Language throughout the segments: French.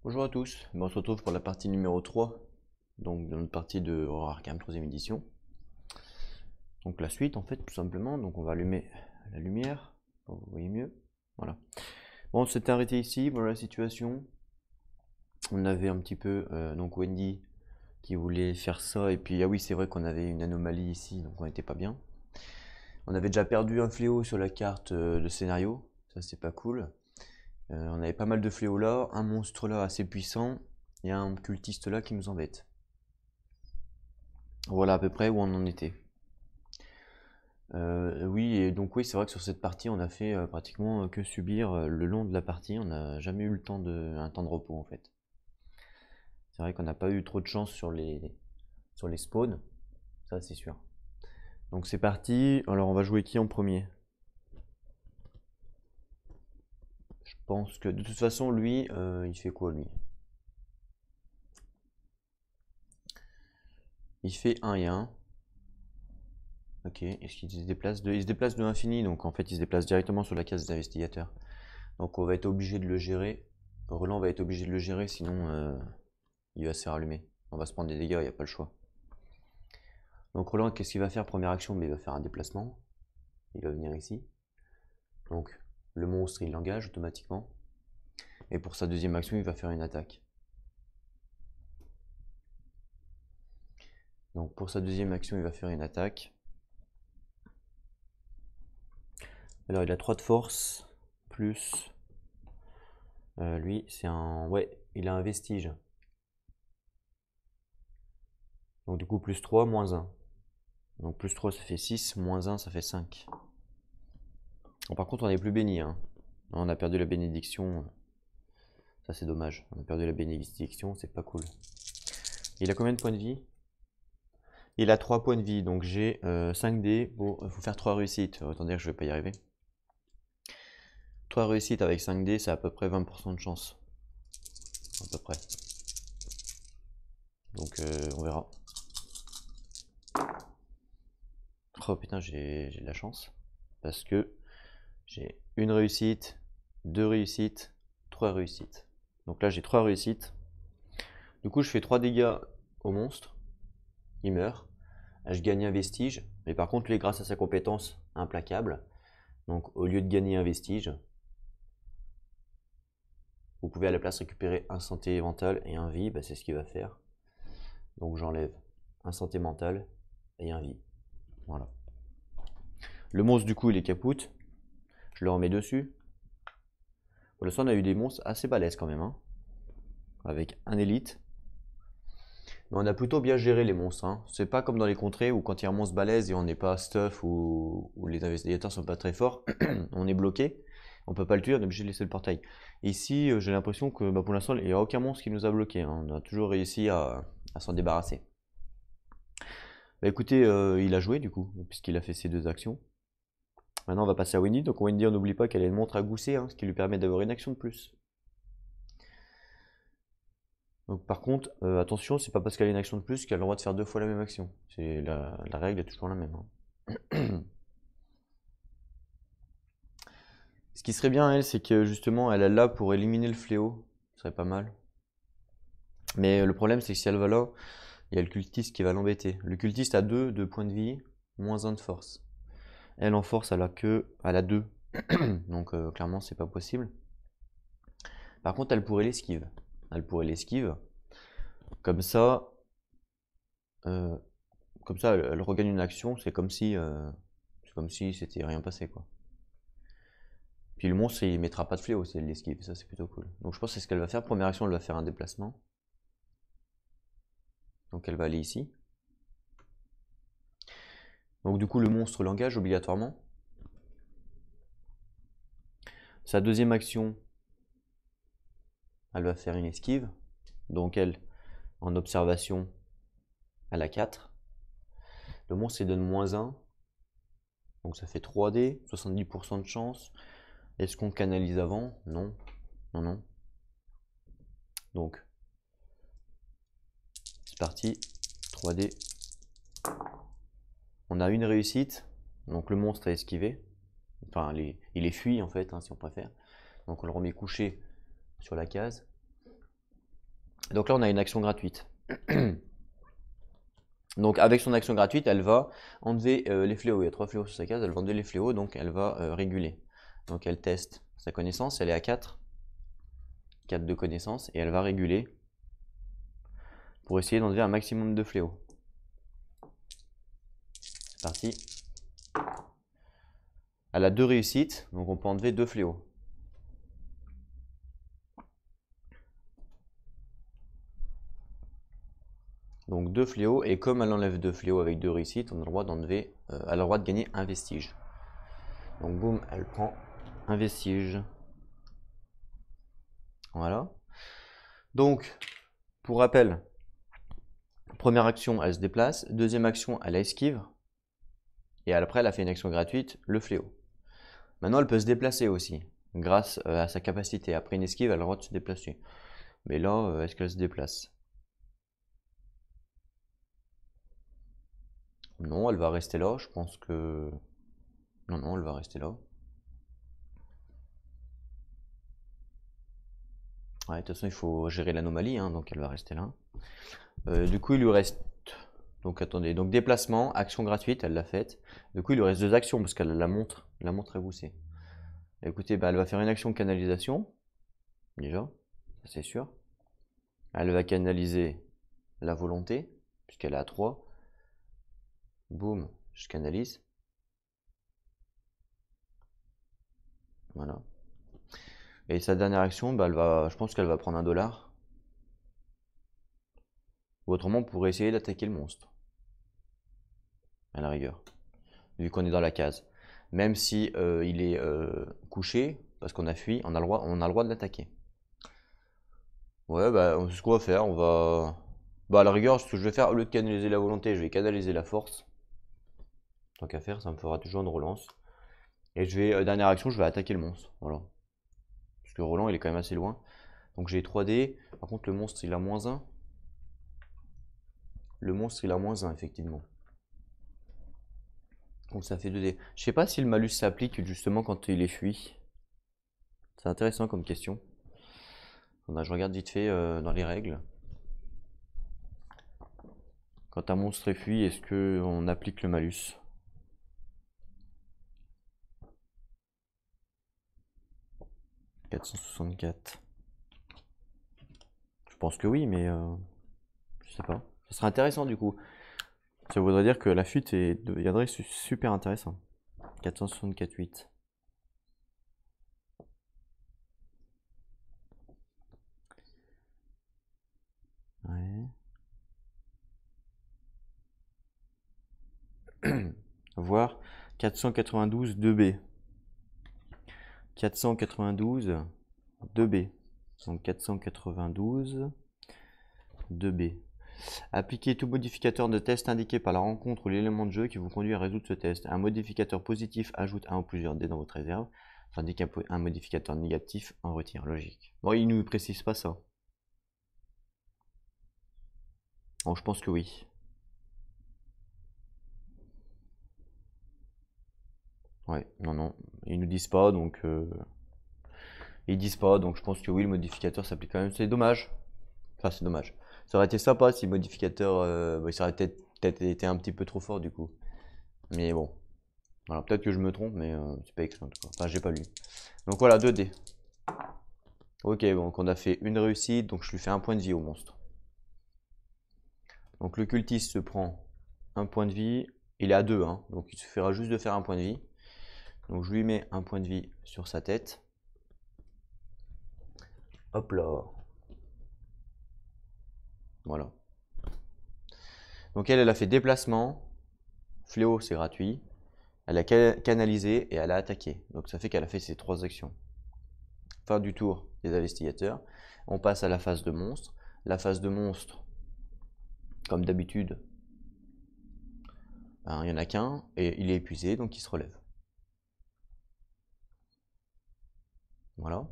Bonjour à tous, on se retrouve pour la partie numéro 3, donc dans notre partie de Horror Arkham 3ème édition. Donc la suite en fait tout simplement, donc on va allumer la lumière, pour que vous voyez mieux, voilà. Bon, on s'était arrêté ici, voilà la situation. On avait un petit peu donc Wendy qui voulait faire ça, et puis ah oui c'est vrai qu'on avait une anomalie ici, donc on n'était pas bien. On avait déjà perdu un fléau sur la carte de scénario, ça c'est pas cool. On avait pas mal de fléaux là, un monstre là assez puissant, et un cultiste là qui nous embête. Voilà à peu près où on en était. Oui, et donc oui, c'est vrai que sur cette partie, on a fait pratiquement que subir le long de la partie. On n'a jamais eu un temps de repos en fait. C'est vrai qu'on n'a pas eu trop de chance sur les spawns, ça c'est sûr. Donc c'est parti. Alors on va jouer qui en premier? Je pense que de toute façon, lui, il fait quoi lui? Il fait 1 et 1. Ok, est-ce qu'il se déplace il se déplace de l'infini, donc en fait il se déplace directement sur la case des investigateurs. Donc on va être obligé de le gérer. Roland va être obligé de le gérer, sinon il va se faire allumer. On va se prendre des dégâts, il n'y a pas le choix. Donc Roland, qu'est-ce qu'il va faire? Première action, mais il va faire un déplacement. Il va venir ici. Donc le monstre, il l'engage automatiquement. Et pour sa deuxième action, il va faire une attaque. Donc pour sa deuxième action, il va faire une attaque. Alors il a 3 de force, plus... lui, c'est un... Ouais, il a un vestige. Donc du coup, plus 3, moins 1. Donc plus 3, ça fait 6, moins 1, ça fait 5. Bon, par contre, on n'est plus béni. Hein. On a perdu la bénédiction. Ça, c'est dommage. On a perdu la bénédiction, c'est pas cool. Il a combien de points de vie? Il a 3 points de vie, donc j'ai 5 dés. Bon, il faut faire 3 réussites. Autant dire que je vais pas y arriver. 3 réussites avec 5 dés, c'est à peu près 20% de chance. À peu près. Donc, on verra. Oh putain, j'ai de la chance. Parce que j'ai une réussite, 2 réussites, 3 réussites. Donc là, j'ai 3 réussites. Du coup, je fais 3 dégâts au monstre. Il meurt. Je gagne un vestige. Mais par contre, lui, grâce à sa compétence implacable, donc au lieu de gagner un vestige, vous pouvez à la place récupérer un santé mentale et un vie. Bah, c'est ce qu'il va faire. Donc j'enlève un santé mentale et un vie. Voilà. Le monstre, du coup, il est capoute. Je le remets dessus. Pour l'instant, on a eu des monstres assez balèzes quand même. Hein. Avec un élite. Mais on a plutôt bien géré les monstres. Hein. C'est pas comme dans les contrées où quand il y a un monstre balèze et on n'est pas stuff ou les investigateurs sont pas très forts, on est bloqué. On peut pas le tuer, on est obligé de laisser le portail. Ici, j'ai l'impression que pour l'instant, il n'y a aucun monstre qui nous a bloqué. Hein. On a toujours réussi à s'en débarrasser. Bah écoutez, il a joué du coup, puisqu'il a fait ses 2 actions. Maintenant, on va passer à Wendy. Donc Wendy, on n'oublie pas qu'elle a une montre à gousser, hein, ce qui lui permet d'avoir une action de plus. Donc, par contre, attention, c'est pas parce qu'elle a une action de plus qu'elle a le droit de faire 2 fois la même action. C'est la règle est toujours la même. Hein. Ce qui serait bien, elle, c'est que justement, elle est là pour éliminer le fléau. Ce serait pas mal. Mais le problème, c'est que si elle va là, il y a le cultiste qui va l'embêter. Le cultiste a 2 de points de vie, moins 1 de force. Elle en force, elle a 2. Donc clairement, c'est pas possible. Par contre, elle pourrait l'esquive. Elle pourrait l'esquive. Comme ça, euh, elle regagne une action. C'est comme si c'était rien passé, quoi. Puis le monstre, il mettra pas de fléau si elle l'esquive. Ça, c'est plutôt cool. Donc je pense que c'est ce qu'elle va faire. Première action, elle va faire un déplacement. Donc elle va aller ici. Donc du coup, le monstre l'engage obligatoirement. Sa deuxième action, elle va faire une esquive. Donc elle, en observation, elle a 4. Le monstre, il donne moins 1. Donc ça fait 3D, 70% de chance. Est-ce qu'on canalise avant? Non. Non, non. Donc, c'est parti. 3D. On a une réussite. Donc le monstre a esquivé. Enfin, il est fui en fait, hein, si on préfère. Donc on le remet couché sur la case. Donc là, on a une action gratuite. Donc avec son action gratuite, elle va enlever les fléaux. Il y a 3 fléaux sur sa case, elle va enlever les fléaux, donc elle va réguler. Donc elle teste sa connaissance, elle est à 4. 4 de connaissance, et elle va réguler pour essayer d'enlever un maximum de fléaux. C'est parti. Elle a 2 réussites, donc on peut enlever 2 fléaux. Donc 2 fléaux, et comme elle enlève 2 fléaux avec 2 réussites, on a le droit d'enlever, elle a le droit de gagner un vestige. Donc boum, elle prend un vestige. Voilà. Donc, pour rappel, première action, elle se déplace. Deuxième action, elle esquive. Et après, elle a fait une action gratuite, le fléau. Maintenant, elle peut se déplacer aussi, grâce à sa capacité. Après une esquive, elle a le droit de se déplacer. Mais là, est-ce qu'elle se déplace? Non, elle va rester là. Je pense que... Non, elle va rester là. Ouais, de toute façon, il faut gérer l'anomalie, hein, donc elle va rester là. Du coup, il lui reste... Donc attendez, donc déplacement, action gratuite, elle l'a faite. Du coup, il lui reste 2 actions, parce qu'elle a la montre évoussée. Écoutez, bah, elle va faire une action de canalisation, déjà, ça c'est sûr. Elle va canaliser la volonté, puisqu'elle est à 3. Boum, je canalise. Voilà. Et sa dernière action, bah, je pense qu'elle va prendre $1. Ou autrement, on pourrait essayer d'attaquer le monstre. À la rigueur. Vu qu'on est dans la case. Même si il est couché, parce qu'on a fui, on a le droit de l'attaquer. Ouais, bah, c'est ce qu'on va faire. On va... Bah, à la rigueur, ce que je vais faire, au lieu de canaliser la volonté, je vais canaliser la force. Tant qu'à faire, ça me fera toujours une relance. Et je vais, dernière action, je vais attaquer le monstre. Voilà. Parce que Roland, il est quand même assez loin. Donc j'ai 3D. Par contre, le monstre, il a -1. Le monstre, il a -1, effectivement. Donc ça fait 2D. Je sais pas si le malus s'applique justement quand il est fui. C'est intéressant comme question. Je regarde vite fait dans les règles. Quand un monstre est fui, est-ce qu'on applique le malus? « 464. Je pense que oui, mais je sais pas. Ce serait intéressant du coup. Ça voudrait dire que la fuite deviendrait super intéressant. 464,8. Ouais. Voir 492 2B. 492 2B. Donc 492 2B. Appliquez tout modificateur de test indiqué par la rencontre ou l'élément de jeu qui vous conduit à résoudre ce test. Un modificateur positif ajoute un ou plusieurs dés dans votre réserve, tandis qu'un modificateur négatif en retire. Logique. Bon, il ne nous précise pas ça. Bon, je pense que oui. Ouais, non. Ils nous disent pas, donc... Ils disent pas, donc je pense que oui, le modificateur s'applique quand même. C'est dommage. Enfin, c'est dommage. Ça aurait été sympa si le modificateur... ça aurait peut-être été un petit peu trop fort, du coup. Mais bon. Voilà, peut-être que je me trompe, mais c'est pas écrit en tout cas. Enfin, j'ai pas lu. Donc voilà, 2D. Ok, donc on a fait une réussite, donc je lui fais un point de vie au monstre. Donc le cultiste se prend un point de vie. Il est à 2, hein, donc il suffira juste de faire un point de vie. Donc je lui mets un point de vie sur sa tête. Hop là. Voilà. Donc elle a fait déplacement. Fléau, c'est gratuit. Elle a canalisé et elle a attaqué. Donc ça fait qu'elle a fait ses 3 actions. Fin du tour des investigateurs. On passe à la phase de monstre. La phase de monstre, comme d'habitude, il n'y en a qu'un et il est épuisé, donc il se relève. Voilà.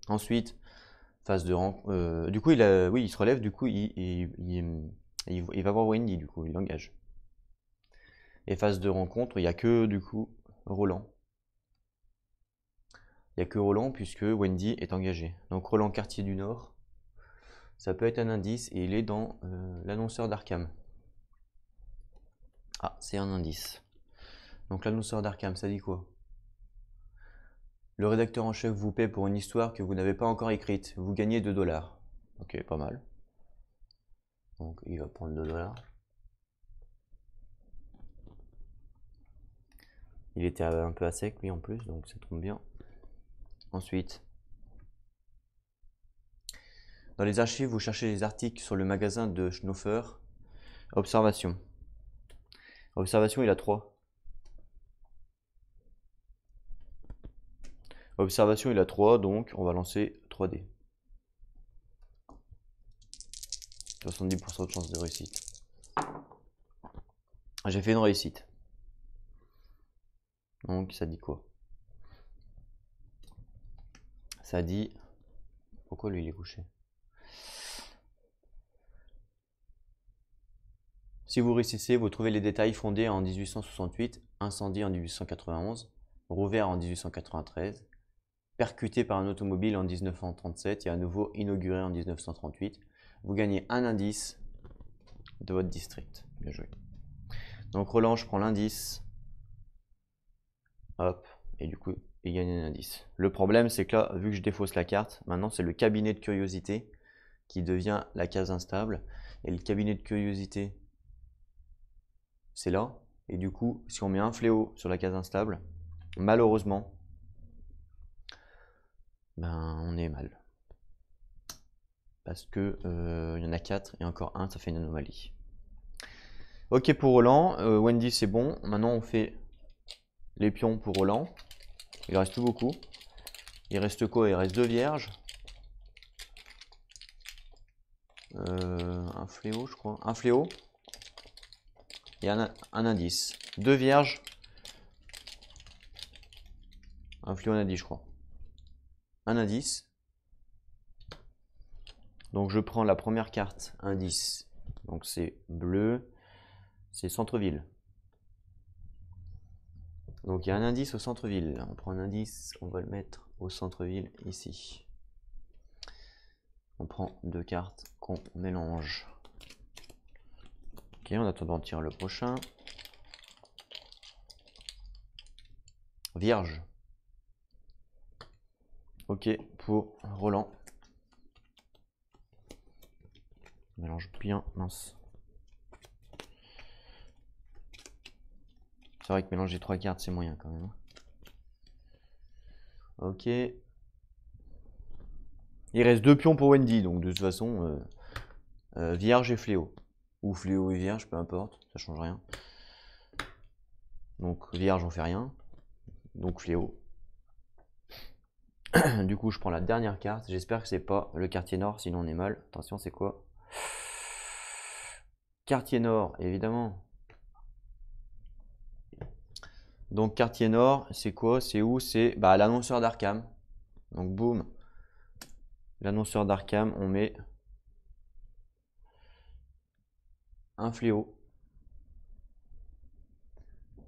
Ensuite, phase de rencontre. Du coup, oui, il se relève, du coup, il va voir Wendy, du coup, il engage. Et phase de rencontre, il n'y a que, du coup, Roland. Il n'y a que Roland puisque Wendy est engagé. Donc Roland Quartier du Nord. Ça peut être un indice et il est dans l'annonceur d'Arkham. Ah, c'est un indice. Donc l'annonceur d'Arkham, ça dit quoi? Le rédacteur en chef vous paie pour une histoire que vous n'avez pas encore écrite. Vous gagnez 2 $. Ok, pas mal. Donc il va prendre 2 $. Il était un peu à sec lui en plus, donc ça tombe bien. Ensuite, dans les archives, vous cherchez les articles sur le magasin de Schnaufer. Observation. Observation, il a 3. Observation, il a 3, donc on va lancer 3D. 70% de chance de réussite. J'ai fait une réussite. Donc ça dit quoi? Ça dit... Pourquoi lui il est couché? Si vous réussissez, vous trouvez les détails fondés en 1868, incendie en 1891, rouvert en 1893, percuté par un automobile en 1937 et à nouveau inauguré en 1938. Vous gagnez un indice de votre district. Bien joué. Donc Roland, je prends l'indice. Hop. Et du coup, il gagne un indice. Le problème, c'est que là, vu que je défausse la carte, maintenant c'est le cabinet de curiosité qui devient la case instable. Et le cabinet de curiosité, c'est là. Et du coup, si on met un fléau sur la case instable, malheureusement, ben on est mal. Parce que il y en a 4 et encore un, ça fait une anomalie. Ok pour Roland, Wendy c'est bon. Maintenant on fait les pions pour Roland. Il reste plus beaucoup. Il reste quoi? Il reste 2 vierges. Un fléau je crois. Un fléau. Et un indice. 2 vierges. Un fléau, un indice je crois. Un indice. Donc je prends la première carte, indice. Donc c'est bleu. C'est centre-ville. Donc il y a un indice au centre-ville. On prend un indice, on va le mettre au centre-ville ici. On prend 2 cartes qu'on mélange. Ok, en attendant, on tire le prochain. Vierge. Ok, pour Roland. On mélange bien, mince. C'est vrai que mélanger 3 cartes, c'est moyen quand même. Ok. Il reste 2 pions pour Wendy, donc de toute façon, vierge et fléau. Ou fléau et vierge, peu importe, ça change rien. Donc vierge, on fait rien. Donc fléau. Du coup, je prends la dernière carte. J'espère que c'est pas le quartier nord, sinon on est mal. Attention, c'est quoi? Quartier nord, évidemment. Donc quartier nord, c'est quoi? C'est où? C'est l'annonceur d'Arkham. Donc boum. L'annonceur d'Arkham, on met un fléau.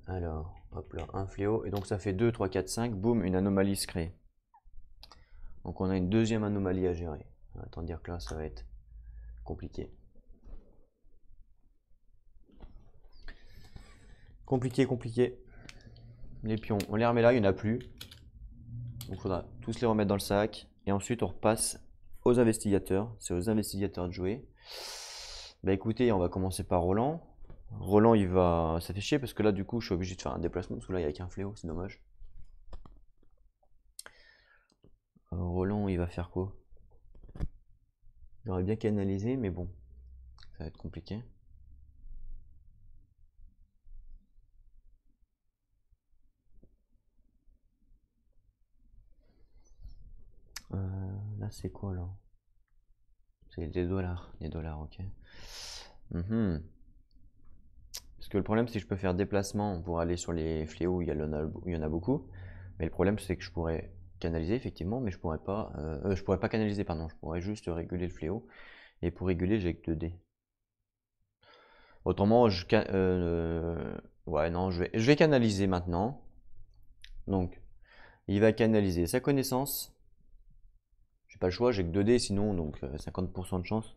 Alors, hop là, un fléau. Et donc ça fait 2, 3, 4, 5. Boum, une anomalie se crée. Donc on a une deuxième anomalie à gérer. Attends dire que là, ça va être compliqué. Compliqué. Les pions, on les remet là, il n'y en a plus. Donc il faudra tous les remettre dans le sac. Et ensuite, on repasse aux investigateurs. C'est aux investigateurs de jouer. Bah écoutez, on va commencer par Roland. Roland, il va... Ça fait chier parce que là, du coup, je suis obligé de faire un déplacement parce que là, il n'y a qu'un fléau, c'est dommage. Roland, il va faire quoi? J'aurais bien canalisé, mais bon, ça va être compliqué. Là, c'est quoi là? C'est des dollars. Des dollars, ok. Parce que le problème, c'est que je peux faire déplacement pour aller sur les fléaux où il y en a beaucoup. Mais le problème, c'est que je pourrais canaliser, effectivement, mais je pourrais pas canaliser, pardon. Je pourrais juste réguler le fléau. Et pour réguler, j'ai que 2 dés. Autrement, ouais, non, je vais canaliser maintenant. Donc, il va canaliser sa connaissance. J'ai pas le choix, j'ai que 2 dés sinon, donc 50% de chance.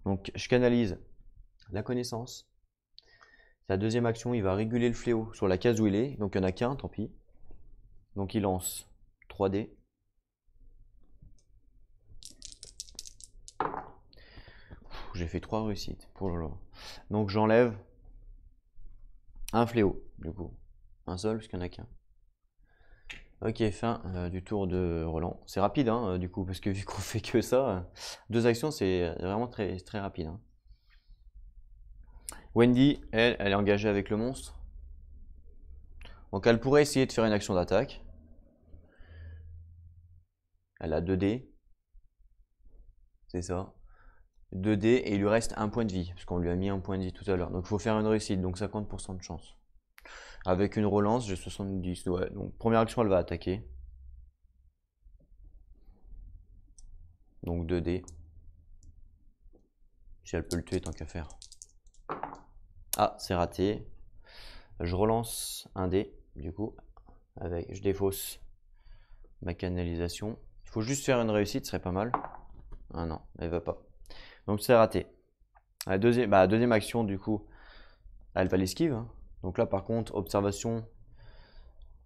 Donc je canalise la connaissance. Sa deuxième action, il va réguler le fléau sur la case où il est. Donc il n'y en a qu'un, tant pis. Donc il lance 3 dés. J'ai fait 3 réussites. Donc j'enlève un fléau, du coup. Un seul, parce qu'il n'y en a qu'un. Ok, fin du tour de Roland. C'est rapide, hein, du coup, parce que vu qu'on fait que ça, 2 actions, c'est vraiment très, très rapide. Hein. Wendy, elle est engagée avec le monstre. Donc elle pourrait essayer de faire une action d'attaque. Elle a 2 dés. C'est ça. 2 dés et il lui reste un point de vie, parce qu'on lui a mis un point de vie tout à l'heure. Donc il faut faire une réussite, donc 50% de chance. Avec une relance, j'ai 70. Ouais. Donc première action, elle va attaquer. Donc 2 dés. Si elle peut le tuer, tant qu'à faire. Ah, c'est raté. Je relance un dé, du coup. Je défausse ma canalisation. Il faut juste faire une réussite, ce serait pas mal. Ah non, elle va pas. Donc c'est raté. La deuxième action, du coup, elle va l'esquive. Hein. Donc là, par contre, observation,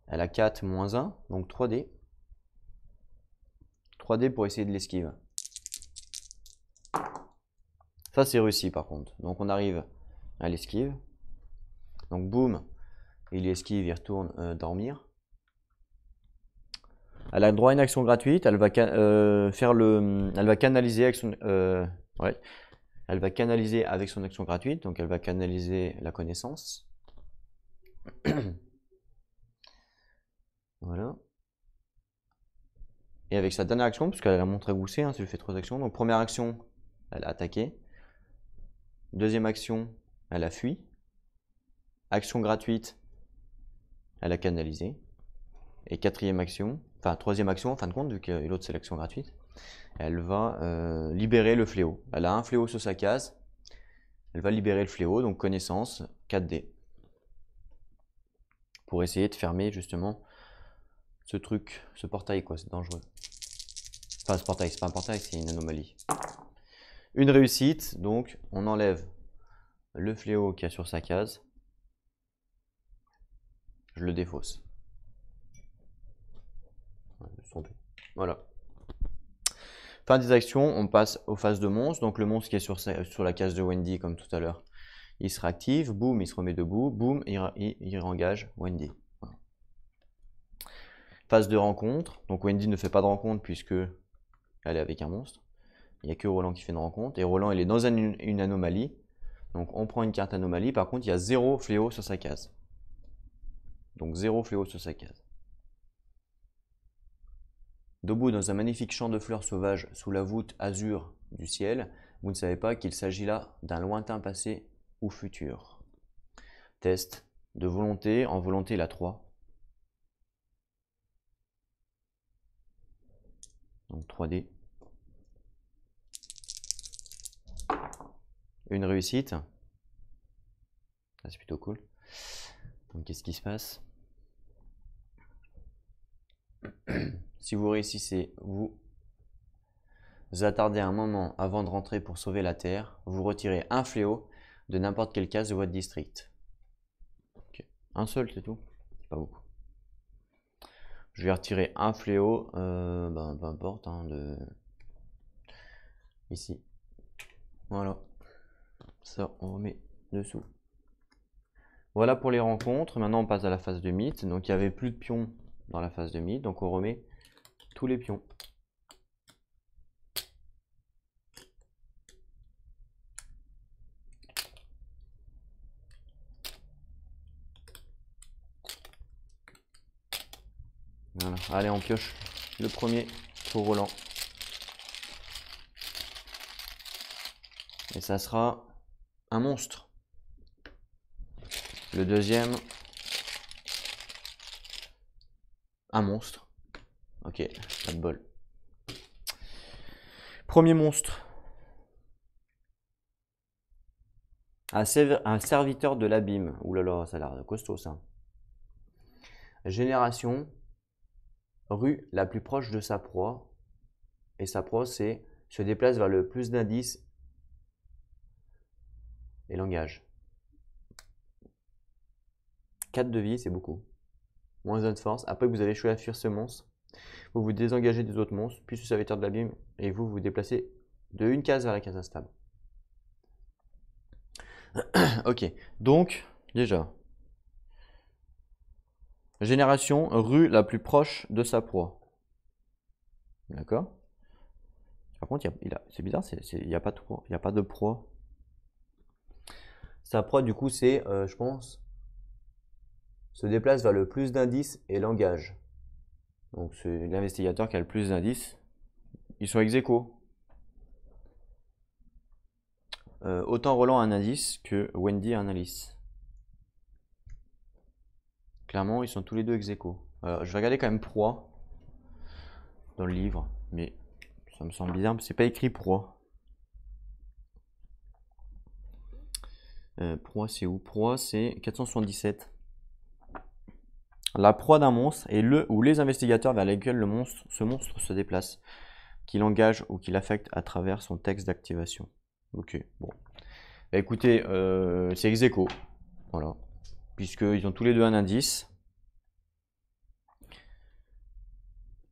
elle a 4 moins 1, donc 3 dés. 3 dés pour essayer de l'esquive. Ça, c'est réussi, par contre. Donc on arrive à l'esquive. Donc boum, il esquive, il retourne dormir. Elle a droit à une action gratuite. Elle va elle va canaliser avec son, ouais. Elle va canaliser avec son action gratuite. Donc elle va canaliser la connaissance. Voilà. Et avec sa dernière action, puisqu'elle a la montre à gousset, hein, ça lui fait 3 actions. Donc première action, elle a attaqué. Deuxième action, elle a fui. Action gratuite, elle a canalisé. Et quatrième action, enfin troisième action en fin de compte, vu que l'autre c'est l'action gratuite, elle va libérer le fléau. Elle a un fléau sur sa case, elle va libérer le fléau, donc connaissance, 4D. Pour essayer de fermer justement ce truc, ce portail quoi, c'est dangereux. Enfin ce portail, c'est pas un portail, c'est une anomalie. Une réussite, donc on enlève le fléau qu'il y a sur sa case. Je le défausse. Voilà. Fin des actions, on passe aux phases de monstre. Donc le monstre qui est sur la case de Wendy comme tout à l'heure, il se réactive, boum, il se remet debout, boum, il réengage Wendy. Voilà. Phase de rencontre, donc Wendy ne fait pas de rencontre puisque elle est avec un monstre. Il n'y a que Roland qui fait une rencontre. Et Roland, il est dans une anomalie. Donc on prend une carte anomalie. Par contre, il y a 0 fléau sur sa case. Donc 0 fléau sur sa case. Debout dans un magnifique champ de fleurs sauvages sous la voûte azur du ciel, vous ne savez pas qu'il s'agit là d'un lointain passé ou futur. Test de volonté. En volonté, il a 3. Donc 3D. Une réussite. C'est plutôt cool. Donc qu'est-ce qui se passe? Si vous réussissez, vous attardez un moment avant de rentrer pour sauver la Terre, vous retirez un fléau de n'importe quelle case de votre district. Okay. Un seul, c'est tout. C'est pas beaucoup. Je vais retirer un fléau, peu importe, hein, ici. Voilà. Ça, on remet dessous. Voilà pour les rencontres. Maintenant, on passe à la phase de mythe. Donc, il n'y avait plus de pions dans la phase de mythe. Donc, on remet tous les pions. Voilà. Allez, on pioche le premier pour Roland. Et ça sera un monstre. Le deuxième, un monstre. Ok, pas de bol. Premier monstre. Un serviteur de l'abîme. Ouh là là, ça a l'air costaud ça. Génération. Rue la plus proche de sa proie. et sa proie, c'est se déplace vers le plus d'indices et langage. 4 de vie, c'est beaucoup. Moins 1 de force. Après, vous avez échoué à fuir ce monstre. Vous vous désengagez des autres monstres, puis ce serviteur de l'abîme, et vous vous déplacez de une case vers la case instable. Ok, donc, déjà. Génération, rue la plus proche de sa proie. D'accord? Par contre, c'est bizarre, il n'y a pas de proie. Il n'y a pas de proie. Sa proie, du coup, c'est, je pense, se déplace vers le plus d'indices et langage. Donc, c'est l'investigateur qui a le plus d'indices. Ils sont ex aequo. Autant Roland a un indice que Wendy a un indice. Clairement, ils sont tous les deux ex aequo. Je vais regarder quand même proie dans le livre, mais ça me semble bizarre, c'est pas écrit proie. Proie, c'est où? Proie, c'est 477. La proie d'un monstre est le ou les investigateurs vers lesquels ce monstre se déplace, qu'il engage ou qu'il affecte à travers son texte d'activation. Ok, bon. Bah, écoutez, c'est ex aequo. Voilà. Puisqu'ils ont tous les deux un indice.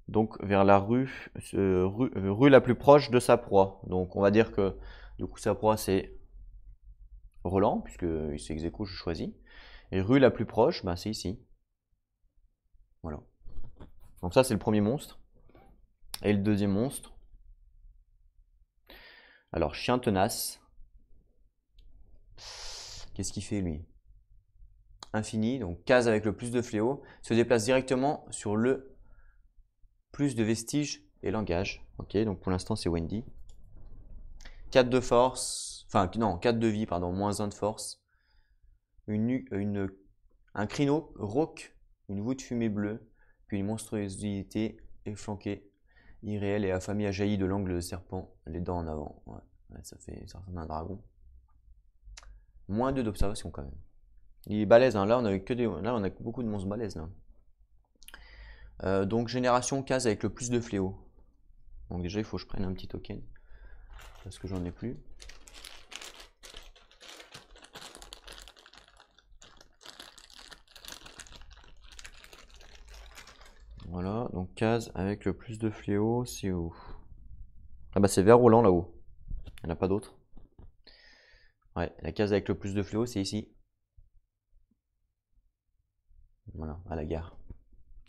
Donc vers la rue la plus proche de sa proie. Donc on va dire que du coup sa proie c'est Roland, puisque c'est ex aequo, je choisis. Et rue la plus proche, bah, c'est ici. Voilà. Donc ça c'est le premier monstre. Et le deuxième monstre. Alors chien tenace. Qu'est-ce qu'il fait lui? Infini, donc case avec le plus de fléaux, se déplace directement sur le plus de vestiges et langage. Ok, donc pour l'instant c'est Wendy. 4 de force, enfin non, 4 de vie, pardon, moins 1 de force. Un crino rauque, une voûte fumée bleue, puis une monstruosité efflanquée, irréelle et affamée a jailli de l'angle de serpent, les dents en avant. Ouais, ça ressemble à un dragon. Moins 2 d'observation quand même. Il est balèze, hein. Là on a beaucoup de monstres balèzes là. Donc génération case avec le plus de fléaux. Donc déjà il faut que je prenne un petit token parce que j'en ai plus. Voilà, donc case avec le plus de fléaux, c'est où? Ah bah c'est vers Roland là-haut. Il n'y en a pas d'autre. Ouais, la case avec le plus de fléaux, c'est ici. Voilà, à la gare.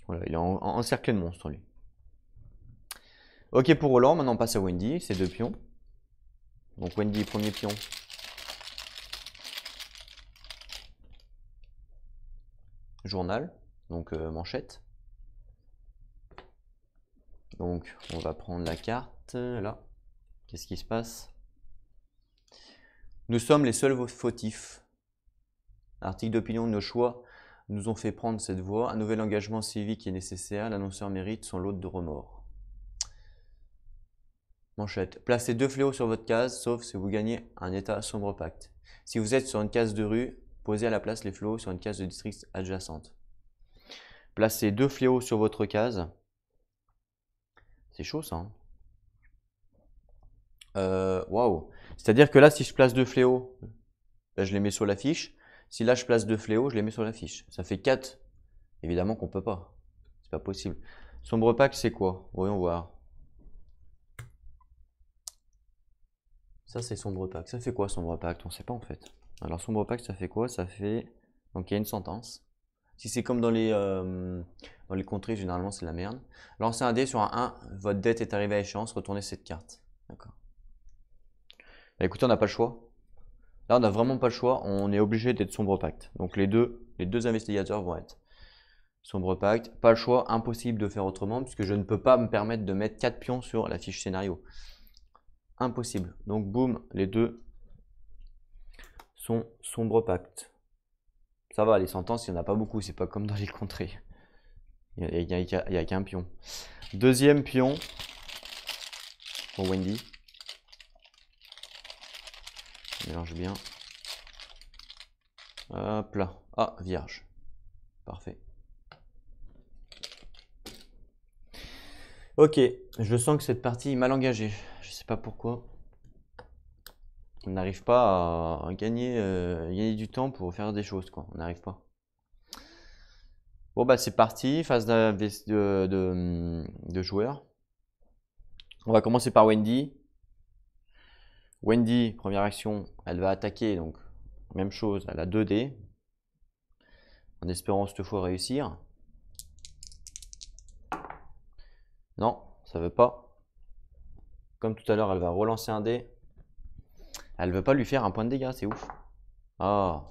Voilà, il est encerclé de monstres lui. Ok pour Roland, maintenant on passe à Wendy, c'est 2 pions. Donc Wendy, premier pion. Journal, donc manchette. Donc on va prendre la carte, là. Qu'est-ce qui se passe? Nous sommes les seuls fautifs. Article d'opinion de nos choix nous ont fait prendre cette voie. Un nouvel engagement civique est nécessaire. L'annonceur mérite son lot de remords. Manchette. Placez 2 fléaux sur votre case, sauf si vous gagnez un état sombre pacte. Si vous êtes sur une case de rue, posez à la place les fléaux sur une case de district adjacente. Placez 2 fléaux sur votre case. C'est chaud ça. Waouh. C'est-à-dire que là, si je place 2 fléaux, ben, je les mets sur la fiche. Si là, je place 2 fléaux, je les mets sur la fiche. Ça fait 4. Évidemment qu'on peut pas. C'est pas possible. Sombre pacte, c'est quoi? Voyons voir. Ça, c'est sombre pacte. Ça fait quoi, sombre pacte? On sait pas en fait. Alors, sombre pacte, ça fait quoi? Ça fait. Donc, il y a une sentence. Si c'est comme dans les contrées, généralement, c'est la merde. Lancez un dé sur un 1. Votre dette est arrivée à échéance. Retournez cette carte. D'accord. Bah, écoutez, on n'a pas le choix. Là, on n'a vraiment pas le choix. On est obligé d'être sombre pacte. Donc, les deux investigateurs vont être sombre pacte. Pas le choix. Impossible de faire autrement puisque je ne peux pas me permettre de mettre 4 pions sur la fiche scénario. Impossible. Donc, boum, les deux sont sombre pacte. Ça va, les sentences, il n'y en a pas beaucoup. C'est pas comme dans les contrées. Il n'y a qu'un pion. Deuxième pion pour Wendy. Je mélange bien. Hop là. Ah, vierge. Parfait. Ok, je sens que cette partie est mal engagée. Je sais pas pourquoi. On n'arrive pas à gagner du temps pour faire des choses, quoi. On n'arrive pas. Bon, bah c'est parti, phase de joueurs. On va commencer par Wendy. Wendy, première action, elle va attaquer, donc même chose, elle a 2 dés. En espérant cette fois réussir. Non, ça veut pas. Comme tout à l'heure, elle va relancer un dé. Elle veut pas lui faire un point de dégâts, c'est ouf. Ah.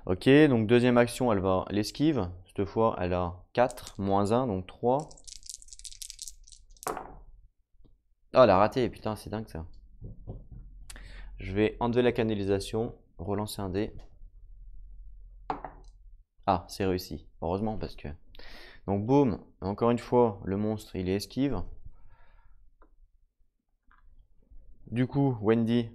Ok, donc deuxième action, elle va l'esquive. Cette fois, elle a 4, moins 1, donc 3. Ah, elle a raté, putain, c'est dingue ça. Je vais enlever la canalisation, relancer un dé. Ah, c'est réussi. Heureusement, parce que... Donc, boum, encore une fois, le monstre, il est esquive. Du coup, Wendy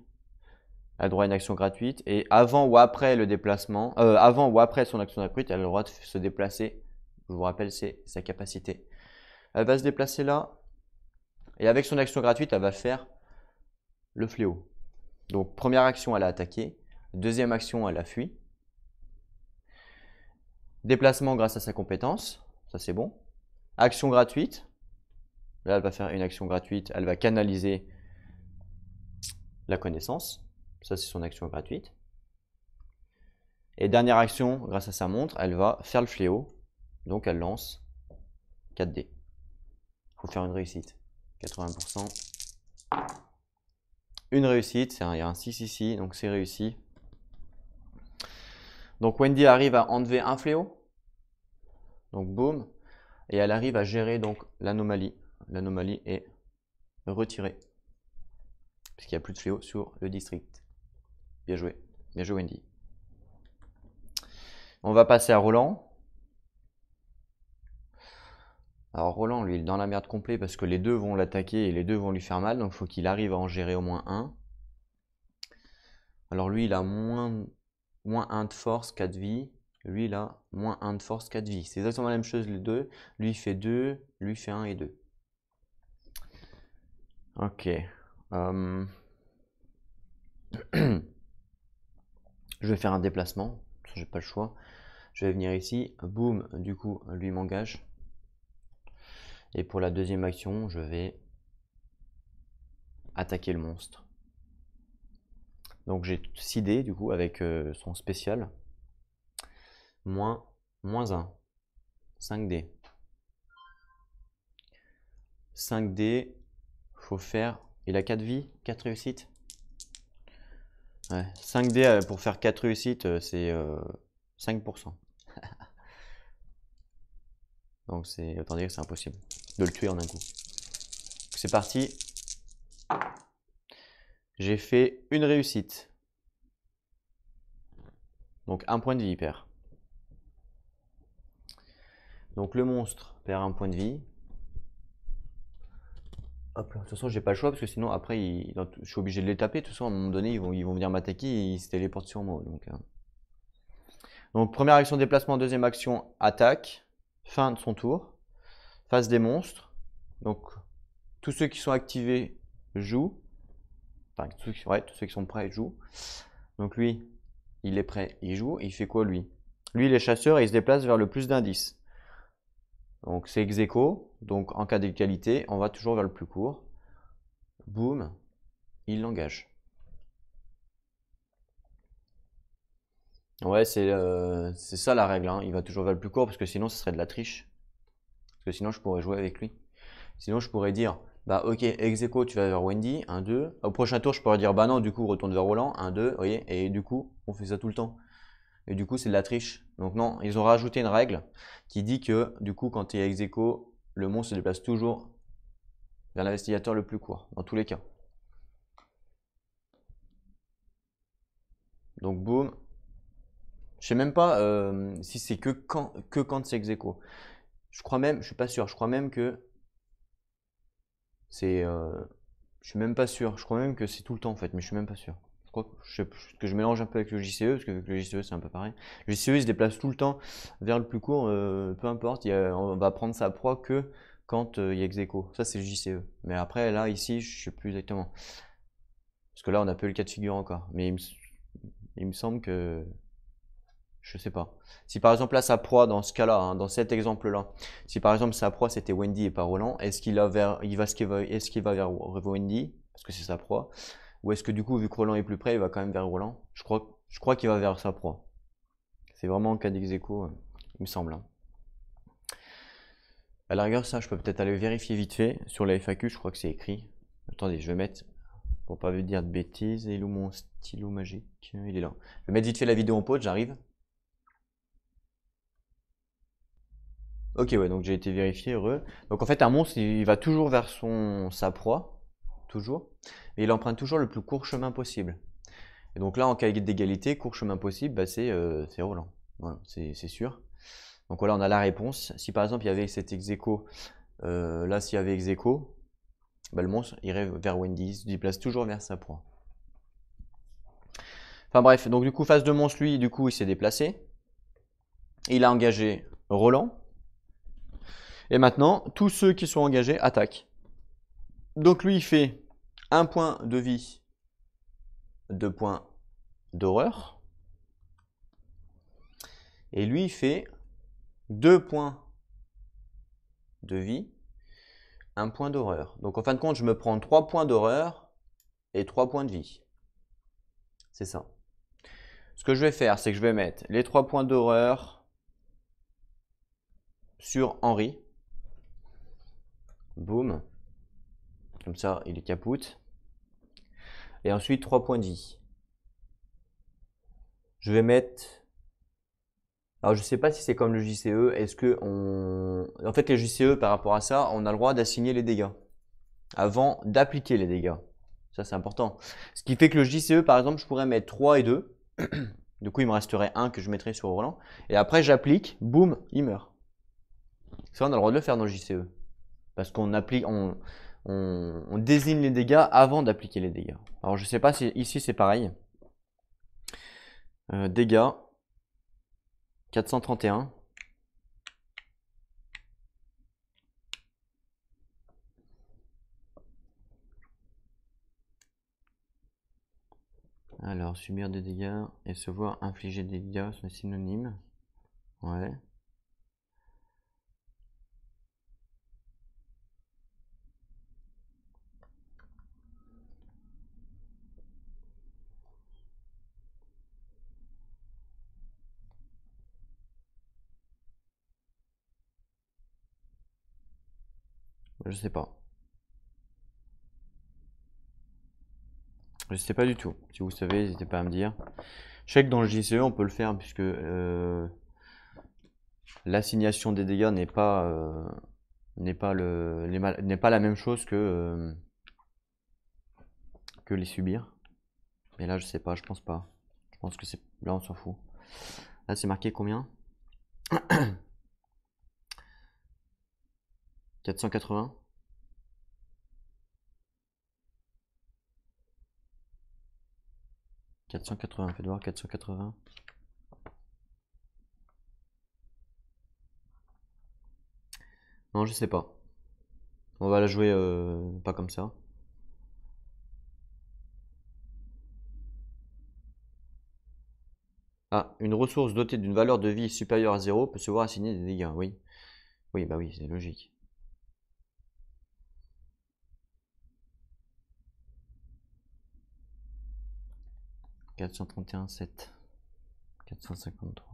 a droit à une action gratuite. Et avant ou après le déplacement, avant ou après son action gratuite, elle a le droit de se déplacer. Je vous rappelle, c'est sa capacité. Elle va se déplacer là. Et avec son action gratuite, elle va faire le fléau. Donc, première action, elle a attaqué. Deuxième action, elle a fui. Déplacement grâce à sa compétence. Ça, c'est bon. Action gratuite. Là, elle va faire une action gratuite. Elle va canaliser la connaissance. Ça, c'est son action gratuite. Et dernière action, grâce à sa montre, elle va faire le fléau. Donc, elle lance 4 dés. Il faut faire une réussite. 80%. Une réussite. Il y a un 6 ici, donc c'est réussi. Donc, Wendy arrive à enlever un fléau. Donc, boum. Et elle arrive à gérer donc l'anomalie. L'anomalie est retirée. Puisqu'il n'y a plus de fléau sur le district. Bien joué. Bien joué, Wendy. On va passer à Roland. Alors Roland, lui, il est dans la merde complète parce que les deux vont l'attaquer et les deux vont lui faire mal. Donc il faut qu'il arrive à en gérer au moins un. Alors lui, il a moins 1 de force, 4 vie. Lui, il a moins 1 de force, 4 vie. C'est exactement la même chose les deux. Lui, il fait 2, lui, il fait 1 et 2. Ok. Je vais faire un déplacement. J'ai pas le choix. Je vais venir ici. Boum. Du coup, lui m'engage. Et pour la deuxième action, je vais attaquer le monstre. Donc j'ai 6 dés du coup avec son spécial. Moins 1. 5 dés. 5 dés. Faut faire. Il a 4 vies, 4 réussites. Ouais. 5 dés pour faire 4 réussites, c'est 5%. Donc c'est. Autant dire que c'est impossible de le tuer en un coup. C'est parti. J'ai fait une réussite. Donc 1 point de vie, il perd. Donc le monstre perd 1 point de vie. Hop là. De toute façon, j'ai pas le choix parce que sinon, après, je suis obligé de les taper. De toute façon, à un moment donné, ils vont venir m'attaquer et ils se téléportent sur moi. Donc, première action déplacement, deuxième action attaque. Fin de son tour. Phase des monstres. Donc, tous ceux qui sont activés jouent. Enfin, tous ceux qui sont prêts jouent. Donc, lui, il est prêt, il joue. Il fait quoi, lui? Lui, il est chasseur et il se déplace vers le plus d'indices. Donc, c'est ex aequo. Donc, en cas d'égalité, on va toujours vers le plus court. Boum, il l'engage. Ouais, c'est ça la règle, hein. Il va toujours vers le plus court parce que sinon, ce serait de la triche. Parce que sinon, je pourrais jouer avec lui. Sinon, je pourrais dire, bah ok, ex aequo, tu vas vers Wendy, 1, 2. Au prochain tour, je pourrais dire, bah non, du coup, retourne vers Roland, 1, 2, vous voyez. Et du coup, on fait ça tout le temps. Et du coup, c'est de la triche. Donc non, ils ont rajouté une règle qui dit que, du coup, quand tu es ex aequo, le monstre se déplace toujours vers l'investigateur le plus court, dans tous les cas. Donc boum. Je sais même pas si c'est que quand c'est ex aequo. Je crois même, je suis pas sûr, je crois même que c'est. Je suis même pas sûr, je crois même que c'est tout le temps en fait, mais je suis même pas sûr. Je crois que je mélange un peu avec le JCE, parce que avec le JCE c'est un peu pareil. Le JCE il se déplace tout le temps vers le plus court, peu importe, on va prendre sa proie que quand il y a ex-aequo. Ça, c'est le JCE. Mais après, là, ici, je sais plus exactement. Parce que là, on a peu le cas de figure encore. Mais il me semble que... Je sais pas. Si par exemple là sa proie dans ce cas-là, hein, dans cet exemple-là, si par exemple sa proie c'était Wendy et pas Roland, est-ce qu'il va vers Wendy parce que c'est sa proie, ou est-ce que du coup vu que Roland est plus près, il va quand même vers Roland? Je crois qu'il va vers sa proie. C'est vraiment un cas d'ex-aequo, il me semble, hein. À la rigueur, ça, je peux peut-être aller vérifier vite fait sur la FAQ. Je crois que c'est écrit. Attendez, je vais mettre pour pas vous dire de bêtises. Et où mon stylo magique? Il est là. Je vais mettre vite fait la vidéo en pause. J'arrive. Ok, ouais, donc j'ai été vérifié, heureux. Donc en fait, un monstre, il va toujours vers sa proie, toujours, et il emprunte toujours le plus court chemin possible. Et donc là, en cas d'égalité, court chemin possible, bah, c'est Roland. Voilà, c'est sûr. Donc voilà, on a la réponse. Si par exemple il y avait cet ex-aequo, là s'il y avait ex-aequo, bah, le monstre irait vers Wendy, il se déplace toujours vers sa proie. Enfin bref, donc du coup, face de monstre, lui, du coup, il s'est déplacé. Il a engagé Roland. Et maintenant, tous ceux qui sont engagés attaquent. Donc lui, il fait 1 point de vie, 2 points d'horreur. Et lui, il fait 2 points de vie, 1 point d'horreur. Donc en fin de compte, je me prends 3 points d'horreur et 3 points de vie. C'est ça. Ce que je vais faire, c'est que je vais mettre les 3 points d'horreur sur Henri. Boum. Comme ça, il est capoute. Et ensuite, 3 points de vie. Je vais mettre... Alors, je sais pas si c'est comme le JCE. Est-ce que on... En fait, les JCE, par rapport à ça, on a le droit d'assigner les dégâts avant d'appliquer les dégâts. Ça, c'est important. Ce qui fait que le JCE, par exemple, je pourrais mettre 3 et 2. Du coup, il me resterait 1 que je mettrais sur Roland. Et après, j'applique. Boum, il meurt. Ça, on a le droit de le faire dans le JCE. Parce qu'on applique... On désigne les dégâts avant d'appliquer les dégâts. Alors, je sais pas si ici, c'est pareil. Dégâts. 431. Alors, subir des dégâts et se voir infliger des dégâts sont synonymes. Ouais. Je sais pas. Je sais pas du tout. Si vous savez, n'hésitez pas à me dire. Je sais que dans le JCE, on peut le faire puisque l'assignation des dégâts n'est pas la même chose que les subir. Mais là, je sais pas, je pense pas. Je pense que c'est là, on s'en fout. Là, c'est marqué combien? 480. Faites voir 480. Non, je sais pas. On va la jouer pas comme ça. Ah, une ressource dotée d'une valeur de vie supérieure à 0 peut se voir assigner des dégâts. Oui. Oui, bah oui, c'est logique. « 431, 7. 453.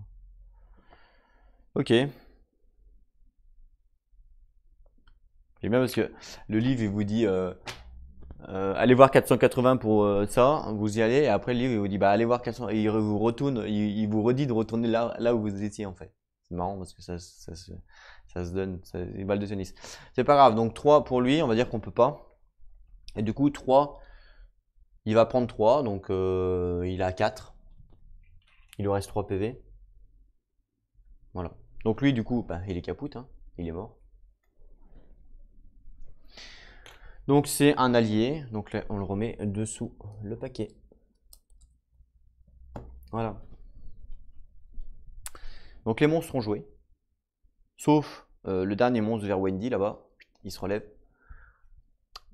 Ok. J'aime bien parce que le livre, il vous dit allez voir 480 pour ça, vous y allez, et après le livre, il vous dit bah allez voir 400, et il vous retourne, il vous redit de retourner là où vous étiez en fait. C'est marrant parce que ça se donne, c'est une balle de tennis. C'est pas grave, donc 3 pour lui, on va dire qu'on peut pas. Et du coup, 3, il va prendre 3, donc il a 4. Il lui reste 3 PV. Voilà. Donc lui, du coup, bah, il est capoute, hein, il est mort. Donc c'est un allié, donc là on le remet dessous le paquet. Voilà. Donc les monstres sont joués. Sauf le dernier monstre vers Wendy là-bas. il se relève,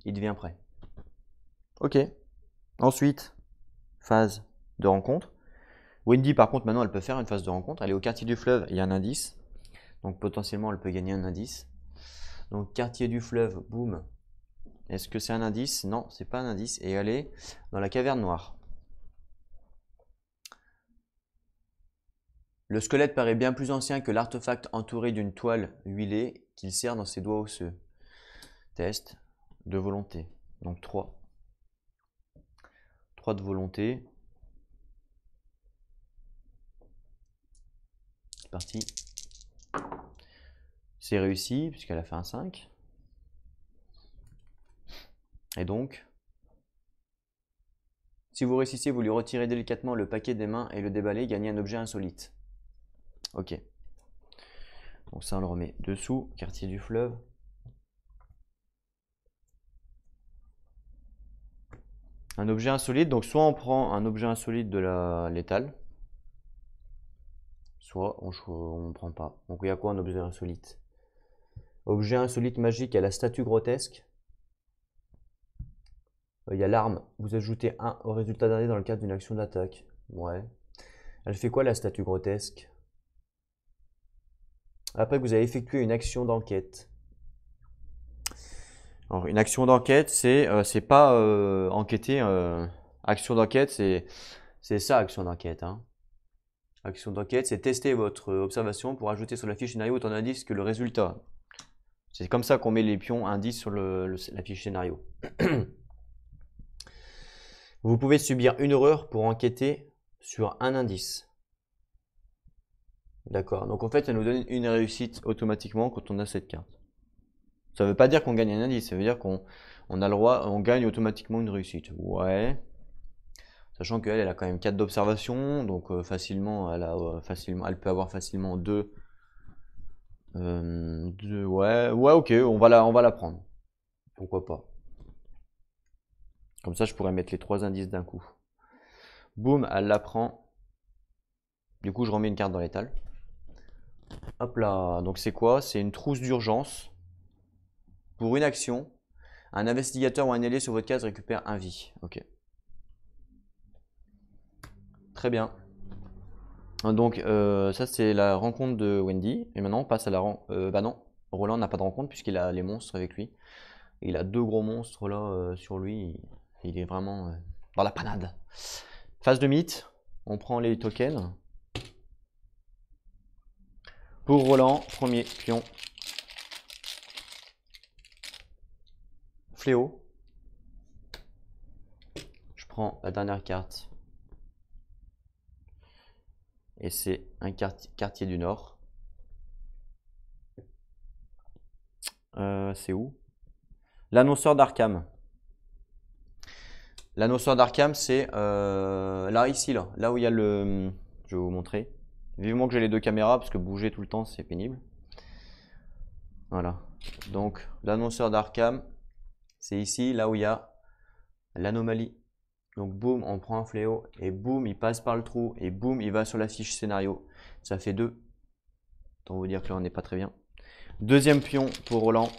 il devient prêt. Ok. Ensuite, phase de rencontre. Wendy, par contre, maintenant, elle peut faire une phase de rencontre. Elle est au quartier du fleuve, il y a un indice. Donc, potentiellement, elle peut gagner un indice. Donc, quartier du fleuve, boum. Est-ce que c'est un indice? Non, c'est pas un indice. Et elle est dans la caverne noire. Le squelette paraît bien plus ancien que l'artefact entouré d'une toile huilée qu'il serre dans ses doigts osseux. Test de volonté. Donc 3. 3 de volonté. C'est parti. C'est réussi puisqu'elle a fait un 5. Et donc, si vous réussissez, vous lui retirez délicatement le paquet des mains et le déballez, gagnez un objet insolite. Ok. Donc ça, on le remet dessous, quartier du fleuve. Un objet insolite, donc soit on prend un objet insolite de la létale, soit on ne prend pas. Donc il y a quoi un objet insolite? Objet insolite magique à la statue grotesque. Il y a l'arme. Vous ajoutez 1 au résultat dernier dans le cadre d'une action d'attaque. Ouais. Elle fait quoi la statue grotesque? Après que vous avez effectué une action d'enquête. Alors, une action d'enquête, c'est pas enquêter. Action d'enquête, c'est ça, action d'enquête. Hein. Action d'enquête, c'est tester votre observation pour ajouter sur la fiche scénario autant d'indices que le résultat. C'est comme ça qu'on met les pions indices sur la fiche scénario. Vous pouvez subir une erreur pour enquêter sur un indice. D'accord. Donc en fait, ça nous donne une réussite automatiquement quand on a cette carte. Ça ne veut pas dire qu'on gagne un indice, ça veut dire qu'on a le droit, on gagne automatiquement une réussite. Ouais. Sachant qu'elle, elle a quand même 4 d'observation, donc facilement, elle peut avoir facilement 2. Ouais, ok, on va la prendre. Pourquoi pas. Comme ça, je pourrais mettre les 3 indices d'un coup. Boum, elle la prend. Du coup, je remets une carte dans l'étal. Hop là, donc c'est quoi? C'est une trousse d'urgence. Pour une action, un investigateur ou un allié sur votre case récupère un vie. Ok. Très bien. Donc ça c'est la rencontre de Wendy. Et maintenant on passe à la rencontre. Bah non, Roland n'a pas de rencontre puisqu'il a les monstres avec lui. Et il a 2 gros monstres là sur lui. Il est vraiment dans la panade. Phase de mythe. On prend les tokens. Pour Roland, premier pion. Fléau. Je prends la dernière carte. Et c'est un quartier du Nord. C'est où? L'annonceur d'Arkham. L'annonceur d'Arkham, c'est là, ici, là où il y a le... Je vais vous montrer. Vivement que j'ai les 2 caméras, parce que bouger tout le temps, c'est pénible. Voilà. Donc, l'annonceur d'Arkham, c'est ici, là où il y a l'anomalie. Donc, boum, on prend un fléau, et boum, il passe par le trou, et boum, il va sur la fiche scénario. Ça fait 2. Autant vous dire que là, on n'est pas très bien. Deuxième pion pour Roland.